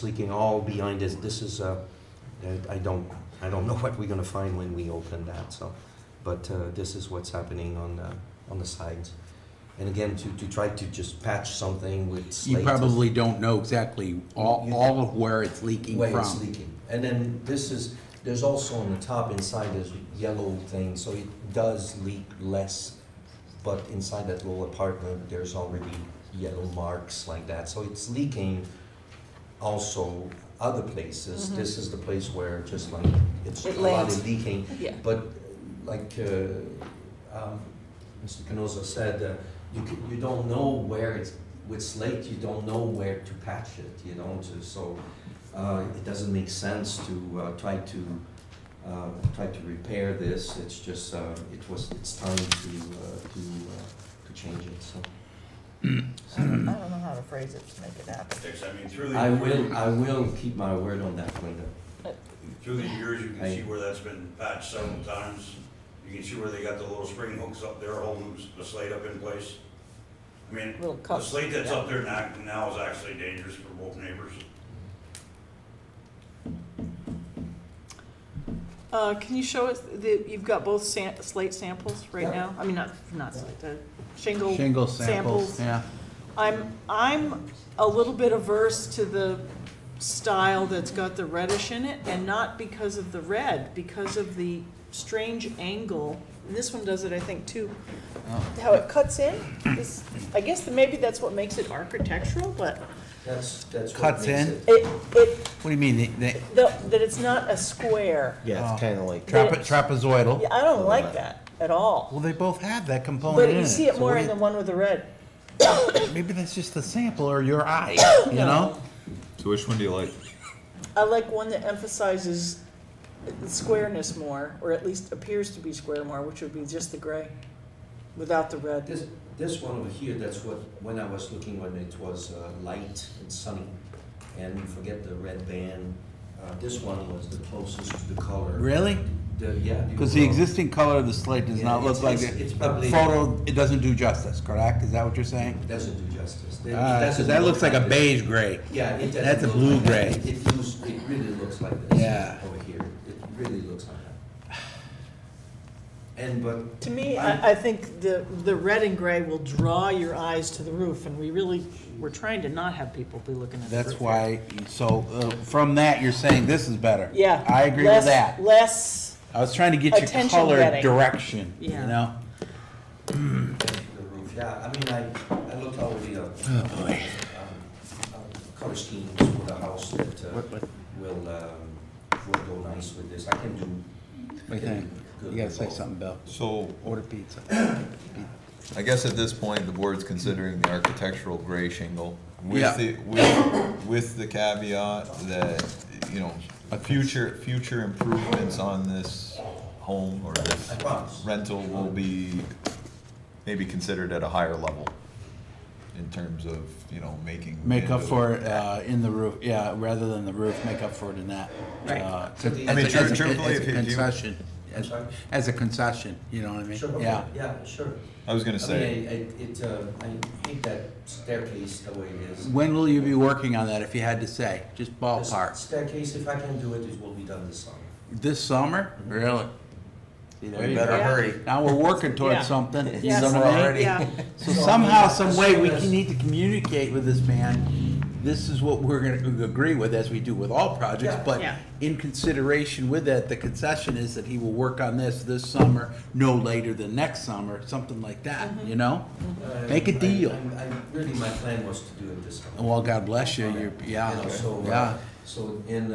leaking all behind this. This is I don't know what we're gonna find when we open that. So, but this is what's happening on the sides. And again, to try to just patch something with slate. You probably don't know exactly all of where it's leaking from. Where it's leaking. And then there's also on the top inside this yellow thing, so it does leak less, but inside that little apartment, there's already yellow marks like that. So it's leaking also other places. This is the place where just like it's a lot of leaking. Yeah. But like Mr. Canosa said, you don't know where it's, with slate, you don't know where to patch it, so it doesn't make sense to try to repair this. It's just it's time to change it. So. I don't know how to phrase it to make it happen. I will keep my word on that window. Through the years, you can see where that's been patched several times. You can see where they got the little spring hooks up there holding the slate up in place. I mean, the slate that's up there now is actually dangerous for both neighbors. Can you show us, you've got both slate samples right Yeah. now? I mean, not slate, the shingle Shingle samples, yeah. I'm a little bit averse to the style that's got the reddish in it, and not because of the red, because of the strange angle. And this one does it, I think, too. How it cuts in. I guess maybe that's what makes it architectural, but That's what Cuts makes in? it. What do you mean? that it's not a square. Yeah, it's kind of like. Trapezoidal. Yeah, I don't like that at all. Well, they both have that component But in it. you see it so more what in do the one with the red. Maybe that's just the sample or your eye, you know? So which one do you like? I like one that emphasizes the squareness more, or at least appears to be square more, which would be just the gray, without the red. This one over here, that's what, when I was looking when it was light and sunny, and forget the red band, this one was the closest to the color. Really? Yeah. Because the existing color of the slate does not look like it. It's probably. Photo, it doesn't do justice, correct? Is that what you're saying? It doesn't do justice. Because that looks like a beige gray. Yeah, it doesn't. That's a look blue like gray. that. It really looks like this. Yeah. Over here, it really looks like that. And but. To me, I think the red and gray will draw your eyes to the roof, and we're trying to not have people be looking at the roof. That's why, so from that, you're saying this is better. Yeah. I agree with that. Less. I was trying to get you attention color getting. direction, you Yeah. know? The roof, yeah, I mean, I looked over the, color schemes for the house that, will go nice with this. I can do. What do you think? good You gotta with say both. something, Bill. So Order pizza. I guess at this point, the board's considering the architectural gray shingle Yeah. with the caveat that, you know, future improvements on this home or this I promise. rental will be maybe considered at a higher level in terms of, you know, Make up for it in the roof, yeah, rather than the roof, make up for it in that. Right. I mean, truthfully, as if a you- concession, I'm sorry? as a concession, you know what I mean? Sure, okay. Yeah. Yeah, sure. I was gonna say. I hate that staircase the way it is. When will you be working on that, if you had to say? Just The ballpark. staircase, if I can do it, it will be done this summer. This summer? Really? See, there We you better go. hurry. Now we're working Yeah. towards something. You Yeah, know what Summer I mean? already. Yeah. So So, somehow, as some way, soon we as- need to communicate with this man. This is what we're gonna agree with, as we do with all projects, Yeah. but Yeah. in consideration with that, the concession is that he will work on this summer, no later than next summer, something like that, you know? Make a deal. Really, my plan was to do it this summer. Well, God bless you, you're, You yeah, know, so, yeah. So in,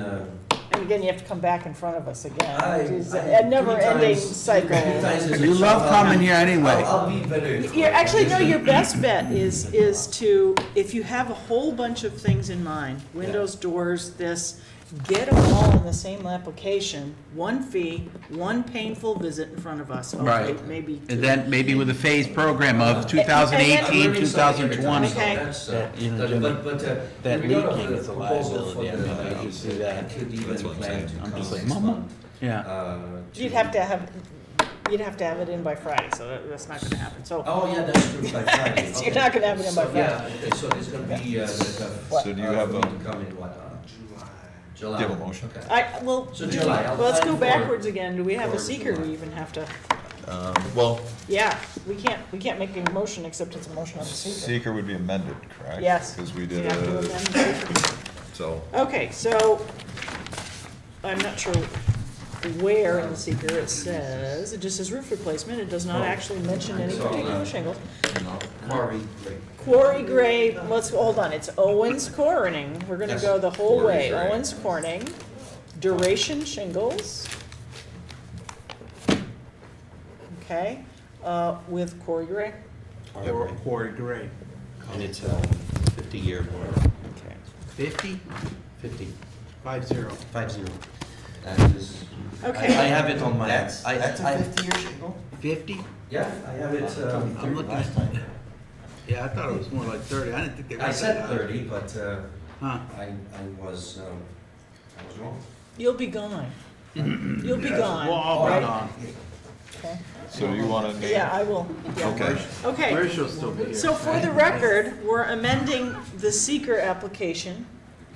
And again, you have to come back in front of us again. It is I- a never-ending 3 cycle. times is- You love coming here anyway. I'll be better. Actually, no, your best bet is to, if you have a whole bunch of things in mind, windows, doors, this, get them all in the same application, one fee, one painful visit in front of us. Okay, Right. maybe And two. then maybe with a phased program of 2018, 2020. Okay. That, you know, Jim, that we don't have leaking the is a proposal liability. for I mean, the- I just see that. I could even That's what I'm plan saying. to I'm come just like, next Mama. month, Yeah. You'd have to have it in by Friday, so that's not gonna happen, so. Oh, yeah, that's true, by Friday. You're not gonna have it in by So, yeah, Friday. okay, so it's gonna be, What? So do you have for a, me to come in what, July? Do you have a motion? Okay. Well, So July, I'll let's go plan for- backwards again. Do we have a for seeker July. we even have to? well, Yeah, we can't make a motion except it's a motion on the seeker. seeker would be amended, correct? Yes. Because we We did have to amend the seeker. so. Okay, so, I'm not sure where in the seeker it says, it just says roof replacement, it does not actually mention any particular shingles. Quarry, Quarry grade, hold on, it's Owens Corning, we're gonna go the whole Quarry way, grade. Owens Corning, duration shingles. Okay, with quarry gray, Quarry gray. and it's a 50-year warranty. okay. 50? 50, 50. 50. That is. Okay. I have it on my. That's a I- 50-year shingle? 50? Yeah, I have it. I'm looking at, yeah, I thought it was more like 30, I didn't think they were. I said 30, but Huh. I was wrong. You'll be gone. You'll be gone, Well, I'll be right? gone. Okay. So you want to name? Yeah, I will, yeah. Okay. Okay. Marcia'll still be here. So for the record, we're amending the seeker application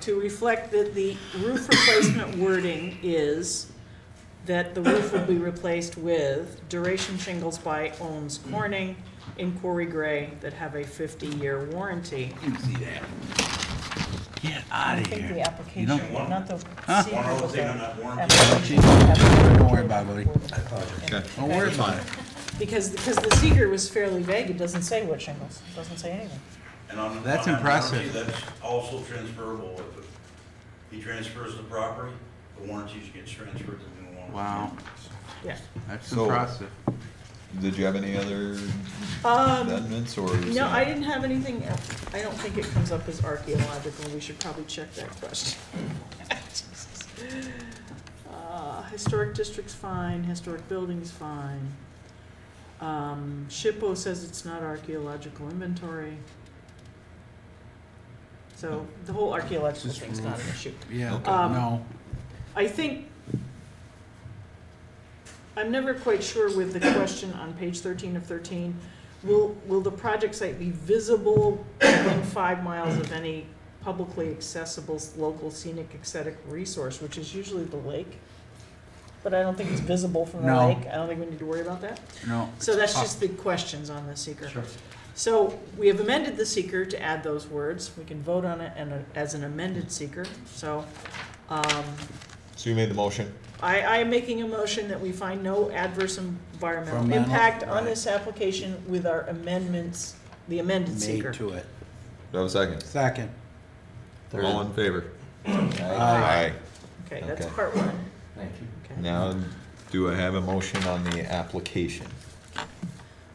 to reflect that the roof replacement wording is that the roof will be replaced with duration shingles by Owens Corning in Quarry Gray that have a 50-year warranty. You see that? Get out I of think the here. application, You don't- not the Huh? secret, One other but thing the on that warranty. application. Don't worry about it, buddy. Okay. Don't worry about it. Because the seeker was fairly vague, it doesn't say what shingles, it doesn't say anything. And on That's on that impressive. warranty, that's also transferable. If he transfers the property, the warranties gets transferred to the new owner. Wow, Yeah. that's So- impressive. Did you have any other amendments or? is No, that- I didn't have anything else. I don't think it comes up as archaeological, we should probably check that question. Historic district's fine, historic building's fine. SHPO says it's not archaeological inventory. So the whole archaeological Just thing's not an issue. Yeah, Okay. no. I think, I'm never quite sure with the question on page 13 of 13, will the project site be visible within 5 miles of any publicly accessible local scenic aesthetic resource, which is usually the lake? But I don't think it's visible from the No. lake. I don't think we need to worry about that. No. So that's just the questions on the seeker. Sure. So we have amended the seeker to add those words. We can vote on it as an amended seeker. So So you made the motion? I am making a motion that we find no adverse environmental Environmental, impact on right. this application with our amendments, the amended seeker. Made to it. Do I have a second? Second. All in favor? Aye. Okay, that's Okay. part one. Thank you. Okay. Now, do I have a motion on the application?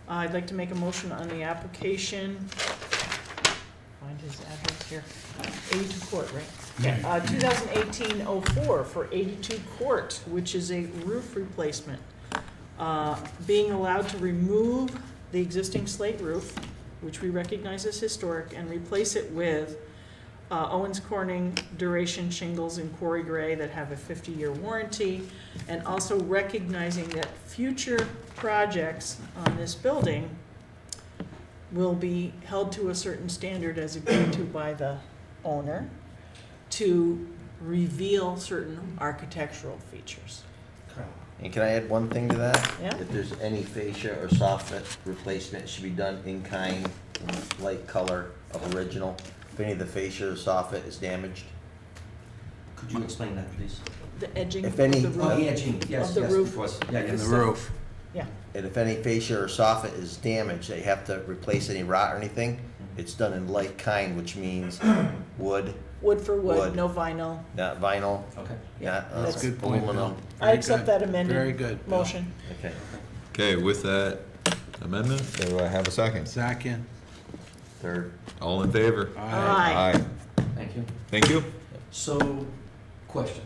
I'd like to make a motion on the application. Find his address here. 82 Court, right? Yeah, 2018-04 for 82 Court, which is a roof replacement. Being allowed to remove the existing slate roof, which we recognize as historic, and replace it with Owens Corning duration shingles in Quarry Gray that have a 50-year warranty, and also recognizing that future projects on this building will be held to a certain standard as agreed to by the owner to reveal certain architectural features. And can I add one thing to that? Yeah. If there's any fascia or soffit replacement, it should be done in kind, in light color of original. If any of the fascia or soffit is damaged. Could you explain that, please? The edging If of any- the roof. Oh, edging, yes, Of the yes, roof. it was, yeah, In yes. the roof. Yeah, And if any fascia or soffit is damaged, they have to replace any rot or anything. It's done in light kind, which means wood, wood for wood, Wood. no vinyl. not vinyl, Okay. not That's a good point, aluminum. Bill. I Very accept good. that amended Very good, Bill. motion. Okay. Okay, with that amendment, do I have a second? Second. Third. All in favor? Aye. Thank you. Thank you. So, question,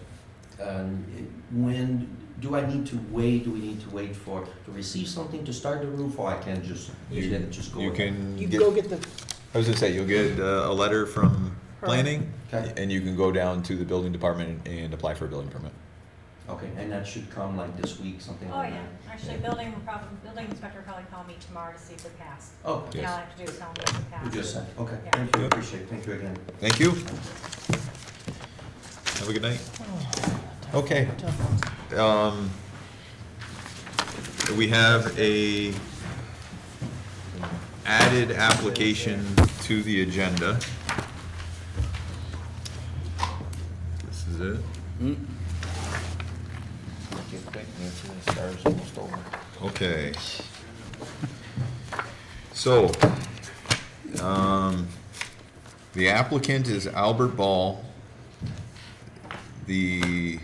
when, do we need to wait for, to receive something to start the roof, or I can just, You- then just go? You ahead? can You get, go get the, I was gonna say, you'll get a letter from Her. planning, Okay. and you can go down to the building department and apply for a building permit. Okay, and that should come like this week, something Oh, like yeah, that? actually, building inspector will probably call me tomorrow to see if it passed. Oh, And all I have to do is tell them if it passed. you just said, okay, Yeah. thank you, appreciate it, thank you again. Thank you. Have a good night. Okay. We have a added application to the agenda. This is it. Get quick, Nancy, the star's almost over. Okay. So, the applicant is Albert Ball. The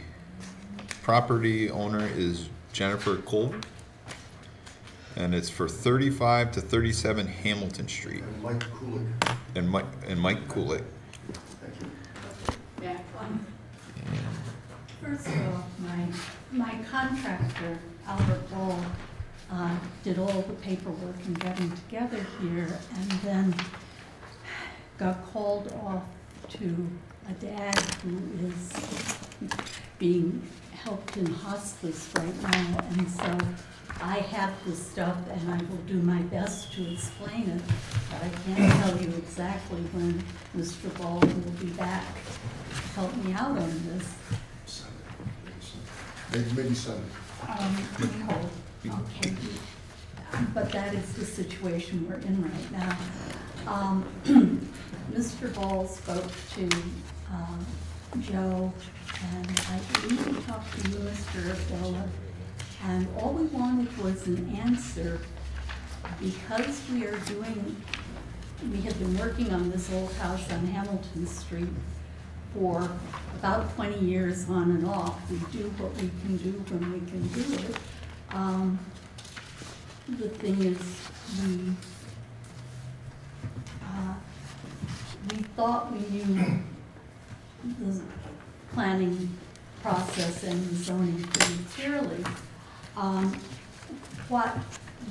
property owner is Jennifer Cole. And it's for 35 to 37 Hamilton Street. And Mike Kulik. And Mike Kulik. Thank you. Yeah, first of all, my contractor, Albert Ball, did all the paperwork and getting together here, and then got called off to a dad who is being helped in hospice right now, and so I have this stuff and I will do my best to explain it, but I can't tell you exactly when Mr. Ball will be back to help me out on this. Maybe Sunday. No, okay. But that is the situation we're in right now. Mr. Ball spoke to Joe, and I believe he talked to you, Mr. Abdullah, and all we wanted was an answer because we have been working on this old house on Hamilton Street for about 20 years on and off. We do what we can do when we can do it. The thing is, we thought we knew the planning process and the zoning pretty clearly. What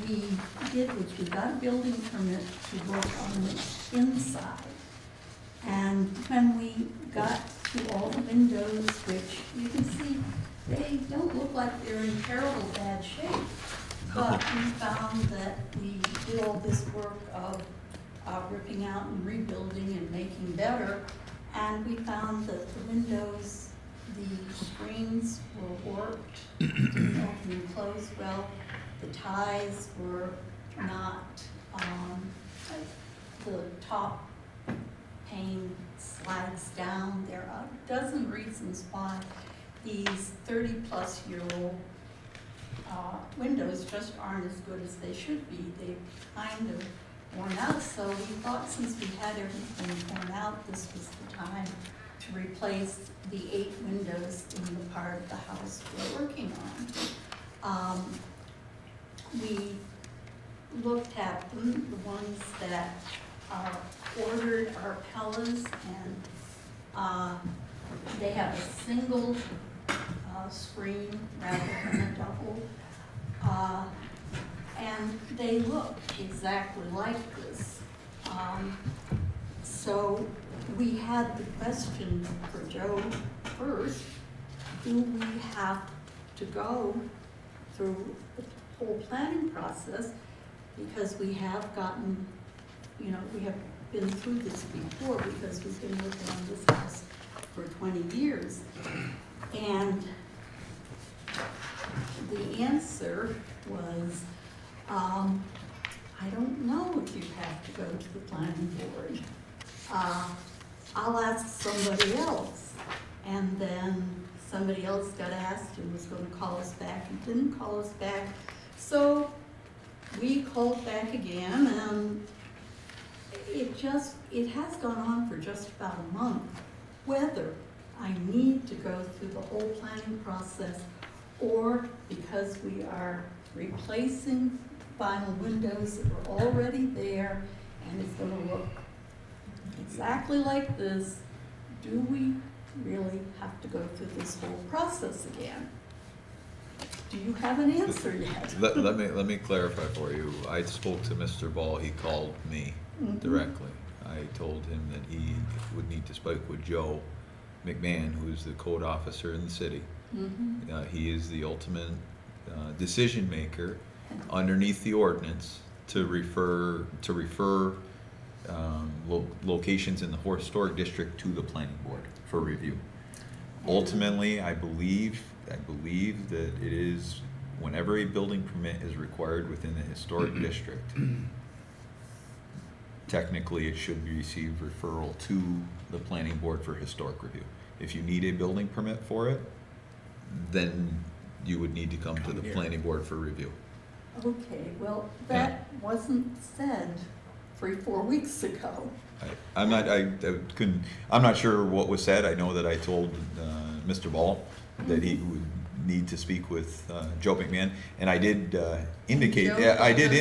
we did was we got a building permit to work on the inside. And when we got to all the windows, which you can see, they don't look like they're in terrible bad shape. But we found that we did all this work of ripping out and rebuilding and making better. And we found that the windows, the screens were warped, didn't open and close well. The ties were not, the top pane slides down. There are a dozen reasons why these 30-plus-year-old windows just aren't as good as they should be. They've kind of worn out, so we thought since we had everything torn out, this was the time to replace the 8 windows in the part of the house we're working on. We looked at the ones that are ordered are Pellas, and they have a single screen rather than a double. And they look exactly like this. So we had the question for Joe first, do we have to go through the whole planning process? Because we have gotten, we have been through this before because we've been working on this house for 20 years. And the answer was, I don't know if you have to go to the planning board. I'll ask somebody else. And then somebody else got asked and was going to call us back and didn't call us back. So we called back again, and it has gone on for just about a month. Whether I need to go through the whole planning process or because we are replacing vinyl windows that were already there and it's going to look exactly like this, do we really have to go through this whole process again? Do you have an answer yet? Let me clarify for you. I spoke to Mr. Ball. He called me directly. I told him that he would need to speak with Joe McMahon, who is the code officer in the city. He is the ultimate decision maker underneath the ordinance to refer locations in the historic district to the planning board for review. Ultimately, I believe that it is whenever a building permit is required within the historic district, technically it should receive referral to the planning board for historic review. If you need a building permit for it, then you would need to come to the planning board for review. Okay, well, that wasn't said 3-4 weeks ago. I'm not sure what was said. I know that I told Mr. Ball that he would need to speak with Joe McMahon, and I did indicate. I did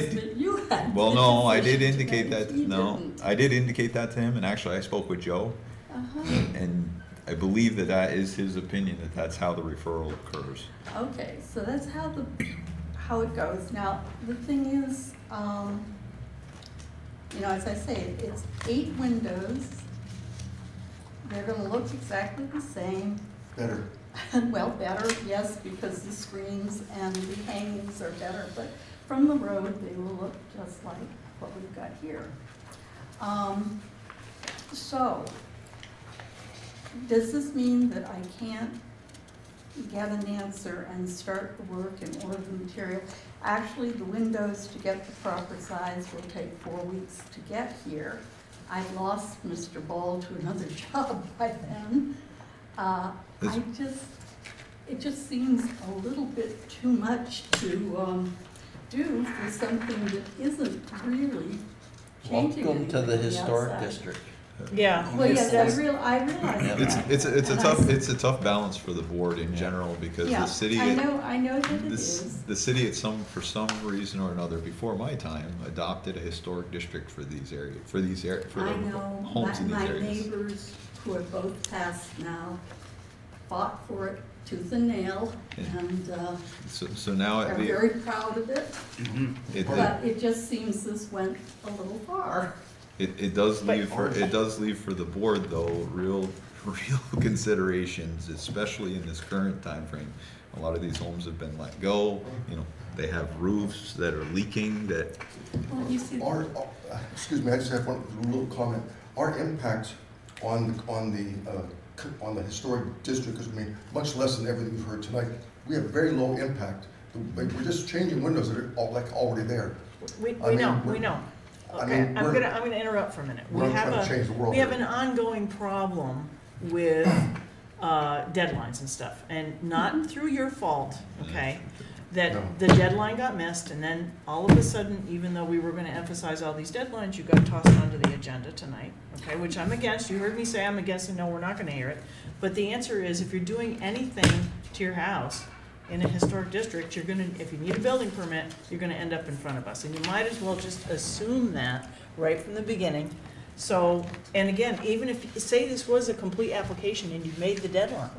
indicate that to him, and actually I spoke with Joe, and I believe that is his opinion that that's how the referral occurs. Okay, so that's how it goes. Now the thing is, as I say, it's 8 windows. They're going to look exactly the same. Better. Well, better, yes, because the screens and the hangings are better, but from the road, they will look just like what we've got here. So, does this mean that I can't get an answer and start the work and order the material. Actually, the windows to get the proper size will take 4 weeks to get here. I lost Mr. Ball to another job by then. It just seems a little bit too much to do for something that isn't really changing Welcome to the anything historic outside. district. Yeah. Well, yes, I realize that. It's a tough balance for the board in general, because Yeah, the city. I know that it is. The city for some reason or another, before my time, adopted a historic district for these areas, for the homes in these My areas. neighbors, who are both passed now, fought for it tooth and nail, and So now are very proud of it. But it just seems this went a little far. It does leave for the board, though, real considerations, especially in this current time frame. A lot of these homes have been let go, they have roofs that are leaking that. Well, you see, Excuse me, I just have one little comment. Our impact on the historic district is, much less than everything we've heard tonight. We have very low impact. We're just changing windows that are already there. We know. Okay, I'm gonna interrupt for a minute. We have an ongoing problem with deadlines and stuff, and not through your fault, okay? That the deadline got missed, and then all of a sudden, even though we were gonna emphasize all these deadlines, you got tossed onto the agenda tonight, okay? Which I'm against. You heard me say I'm against, and no, we're not gonna hear it. But the answer is, if you're doing anything to your house in a historic district, you're gonna, if you need a building permit, you're gonna end up in front of us. And you might as well just assume that right from the beginning. So, and again, even if, say this was a complete application and you made the deadline,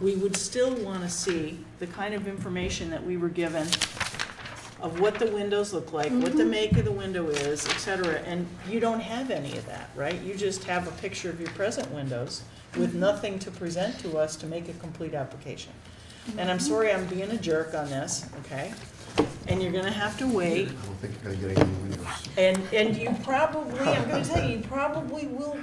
we would still wanna see the kind of information that we were given of what the windows look like, what the make of the window is, et cetera. And you don't have any of that, right? You just have a picture of your present windows with nothing to present to us to make a complete application. And I'm sorry I'm being a jerk on this, okay? And you're gonna have to wait. I don't think you're gonna get any windows. And you probably, I'm gonna tell you, you probably will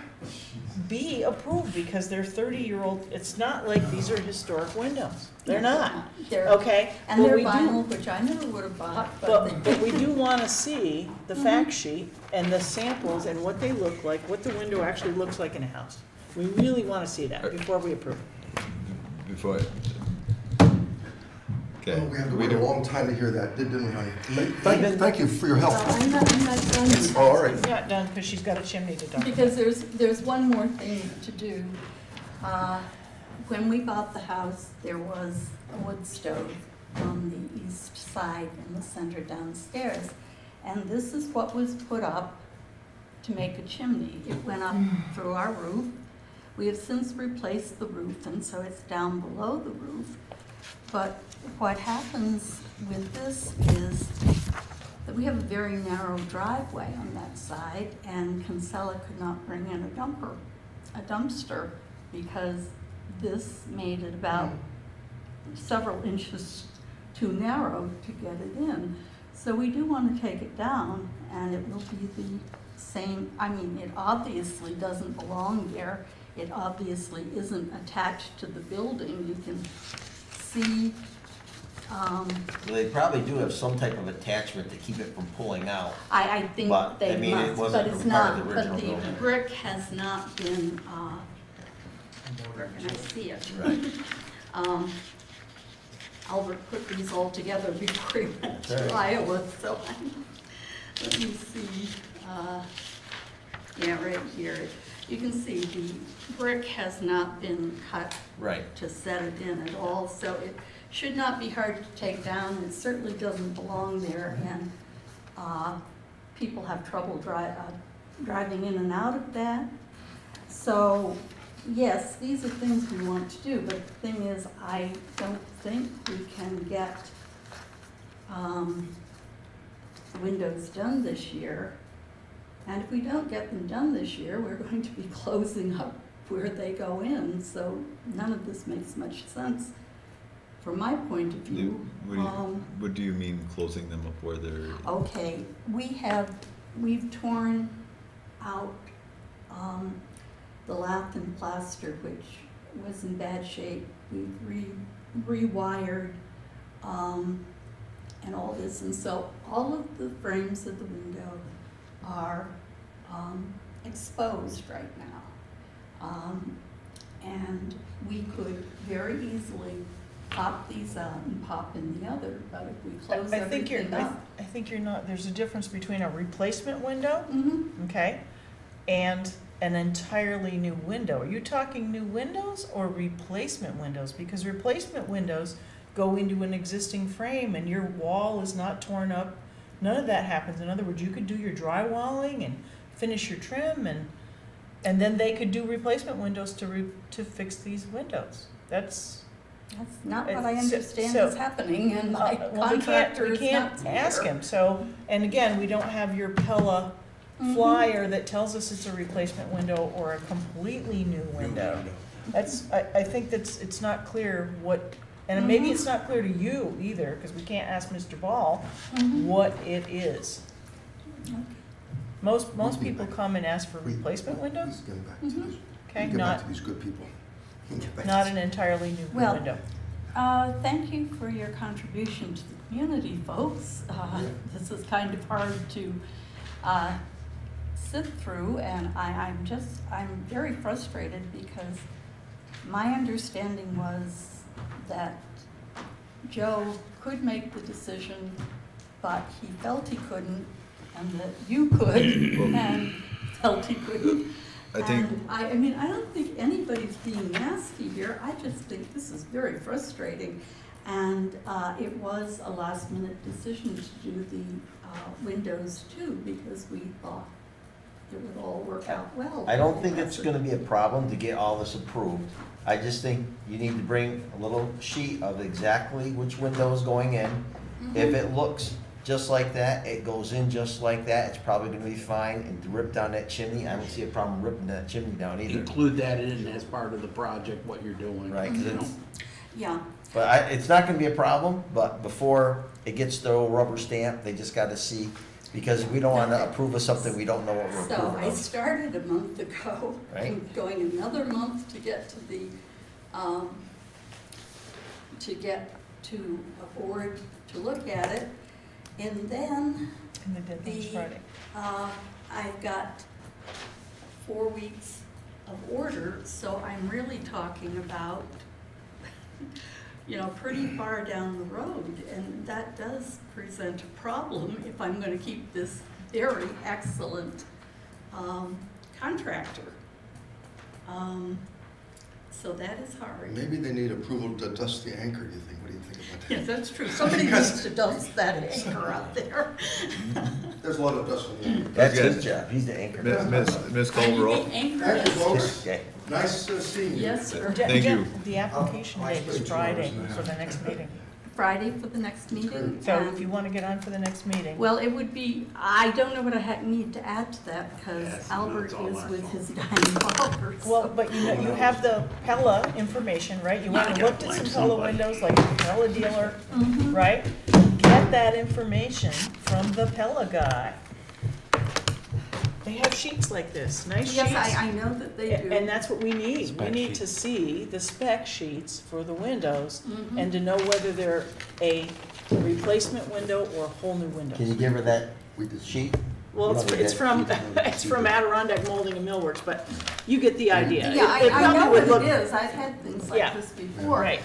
be approved because they're 30-year-old. It's not like these are historic windows. They're not, okay? And they're we do- vinyl, which I never would have bought, But we do wanna see the fact sheet and the samples and what they look like, what the window actually looks like in a house. We really wanna see that before we approve it. Before. Okay. We had to wait a long time to hear that, didn't we, honey? Thank you for your help. I'm not done. Oh, all right. She's not done because she's got a chimney to dump. Because there's one more thing to do. When we bought the house, there was a wood stove on the east side in the center downstairs. And this is what was put up to make a chimney. It went up through our roof. We have since replaced the roof, and so it's down below the roof. But what happens with this is that we have a very narrow driveway on that side, and Kinsella could not bring in a dumpster, because this made it about several inches too narrow to get it in. So we do want to take it down, and it will be the same. It obviously doesn't belong there. It obviously isn't attached to the building. You can see. They probably do have some type of attachment to keep it from pulling out. I think But, they it must, wasn't but it's part not. of the But original the building. brick has not been. Where can I see it? Right. Albert put these all together before he went to Okay. Iowa, so let me see. Yeah, right here. You can see the brick has not been cut to set it in at all, so it should not be hard to take down. It certainly doesn't belong there, and people have trouble driving in and out of that. So, yes, these are things we want to do, but the thing is, I don't think we can get the windows done this year. And if we don't get them done this year, we're going to be closing up where they go in, so none of this makes much sense from my point of view. What do you mean closing them up where they're? Okay, we've torn out the lath and plaster, which was in bad shape we've rewired, and all this, and so all of the frames of the window are exposed right now. And we could very easily pop these out and pop in the other, but if we close everything up. I think you're not, there's a difference between a replacement window, okay, and an entirely new window. Are you talking new windows or replacement windows? Because replacement windows go into an existing frame and your wall is not torn up. None of that happens. In other words, you could do your drywalling and finish your trim, and then they could do replacement windows to fix these windows. That's not what I understand is happening, and my contractor is not here. We can't ask him. So, and again, we don't have your Pella flyer that tells us it's a replacement window or a completely new window. That's, I think it's not clear what, and maybe it's not clear to you either, because we can't ask Mr. Ball what it is. Most people come and ask for replacement windows. Okay, not to these good people. Not an entirely new window. Thank you for your contribution to the community, folks. This is kind of hard to sit through, and I'm very frustrated because my understanding was that Joe could make the decision, but he felt he couldn't, and that you could, and felt he couldn't. I mean, I don't think anybody's being nasty here. I just think this is very frustrating. And it was a last-minute decision to do the windows too, because we thought it would all work out well. I don't think it's gonna be a problem to get all this approved. I just think you need to bring a little sheet of exactly which window is going in. If it looks just like that, it goes in just like that, it's probably gonna be fine. And to rip down that chimney, I don't see a problem ripping that chimney down either. Include that in as part of the project, what you're doing. Right, 'cause it's, yeah. but it's not gonna be a problem, but before it gets the old rubber stamp, they just gotta see, because we don't wanna approve of something we don't know what we're So approving I of. started a month ago, Right. and going another month to get to the, to a board to look at it. And then I've got 4 weeks of order, so I'm really talking about, pretty far down the road, and that does present a problem if I'm going to keep this very excellent contractor. So that is hard. Maybe they need approval to dust the anchor, do you think? What do you think about that? Yes, that's true. Somebody needs to dust that anchor out there. There's a lot of dust on the anchor. That's his job, he's the anchor. Ms. Culverall. Thank you, folks. Nice seeing you. Yes, sir. Thank you. The application date is Friday for the next meeting. Friday for the next meeting. So if you want to get on for the next meeting. Well, it would be, I don't know what I need to add to that, because Albert is with his dining ball. Well, but you have the Pella information, right? You went and looked at some Pella windows, like the Pella dealer, right? Get that information from the Pella guy. They have sheets like this, nice sheets. Yes, I know that they do. And that's what we need. We need to see the spec sheets for the windows and to know whether they're a replacement window or a whole new window. Can you give her that sheet? Well, it's from Adirondack Molding and Millworks, but you get the idea. Yeah, I know what it is. I've had things like this before. Right.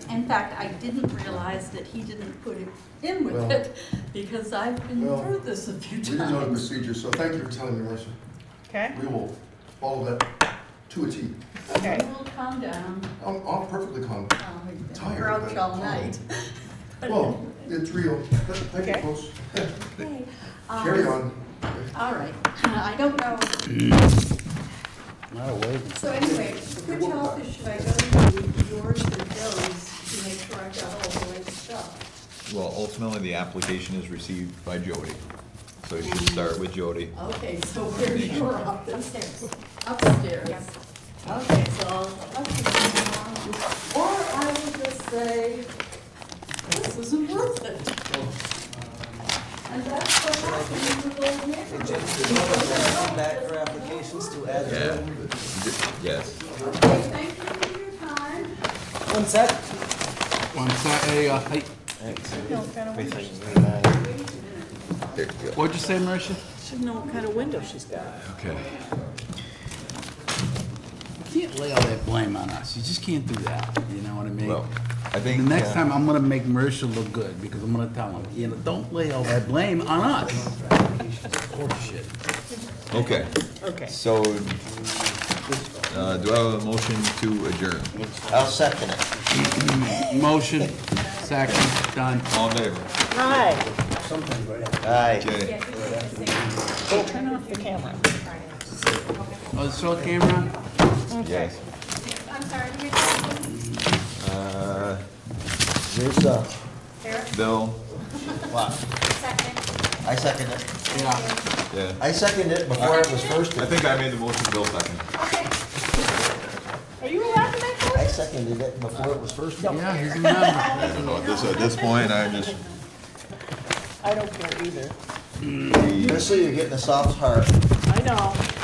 In fact, I didn't realize that he didn't put it in with it, because I've been through this a few times. We didn't know the procedure, so thank you for telling me, Marcia. Okay. We will follow that to a T. Okay. We'll calm down. I'm perfectly calm. Tired. Grouch all night. Well, it's real. Thank you, folks. Okay. Carry on. All right. I don't know. Not a waiver. So anyway, which office should I go to, yours or Joe's, to make sure I've got all the right stuff? Well, ultimately, the application is received by Jody. So you should start with Jody. Okay, so where's your office? Upstairs. Yes. Okay, so upstairs. Or I will just say, this isn't worth it. And that's what happens with old neighborhoods. Come back for applications to add. Yes. Okay, thank you for your time. One sec. One sec, hey, hey. There you go. What'd you say, Marcia? Should know what kind of window she's got. Okay. You can't lay all that blame on us. You just can't do that. You know what I mean? Well, I think, The next time, I'm gonna make Marcia look good, because I'm gonna tell him, you know, don't lay all that blame on us. Horseshit. Okay. Okay. So, do I have a motion to adjourn? I'll second it. Motion, second, done. All in favor? Hi. Aye. Okay. Turn off the camera. Oh, is the camera on? Yes. I'm sorry, Here's, Bill? what? second. I second it. Yeah. Yeah. I seconded it before it was first. I think I made the motion, Bill second. Okay. Are you allowed to make I motions? seconded it before it was first. Yeah, he's a member. I don't know, at this point, I just, I don't care either. Especially you're getting a soft heart. I know.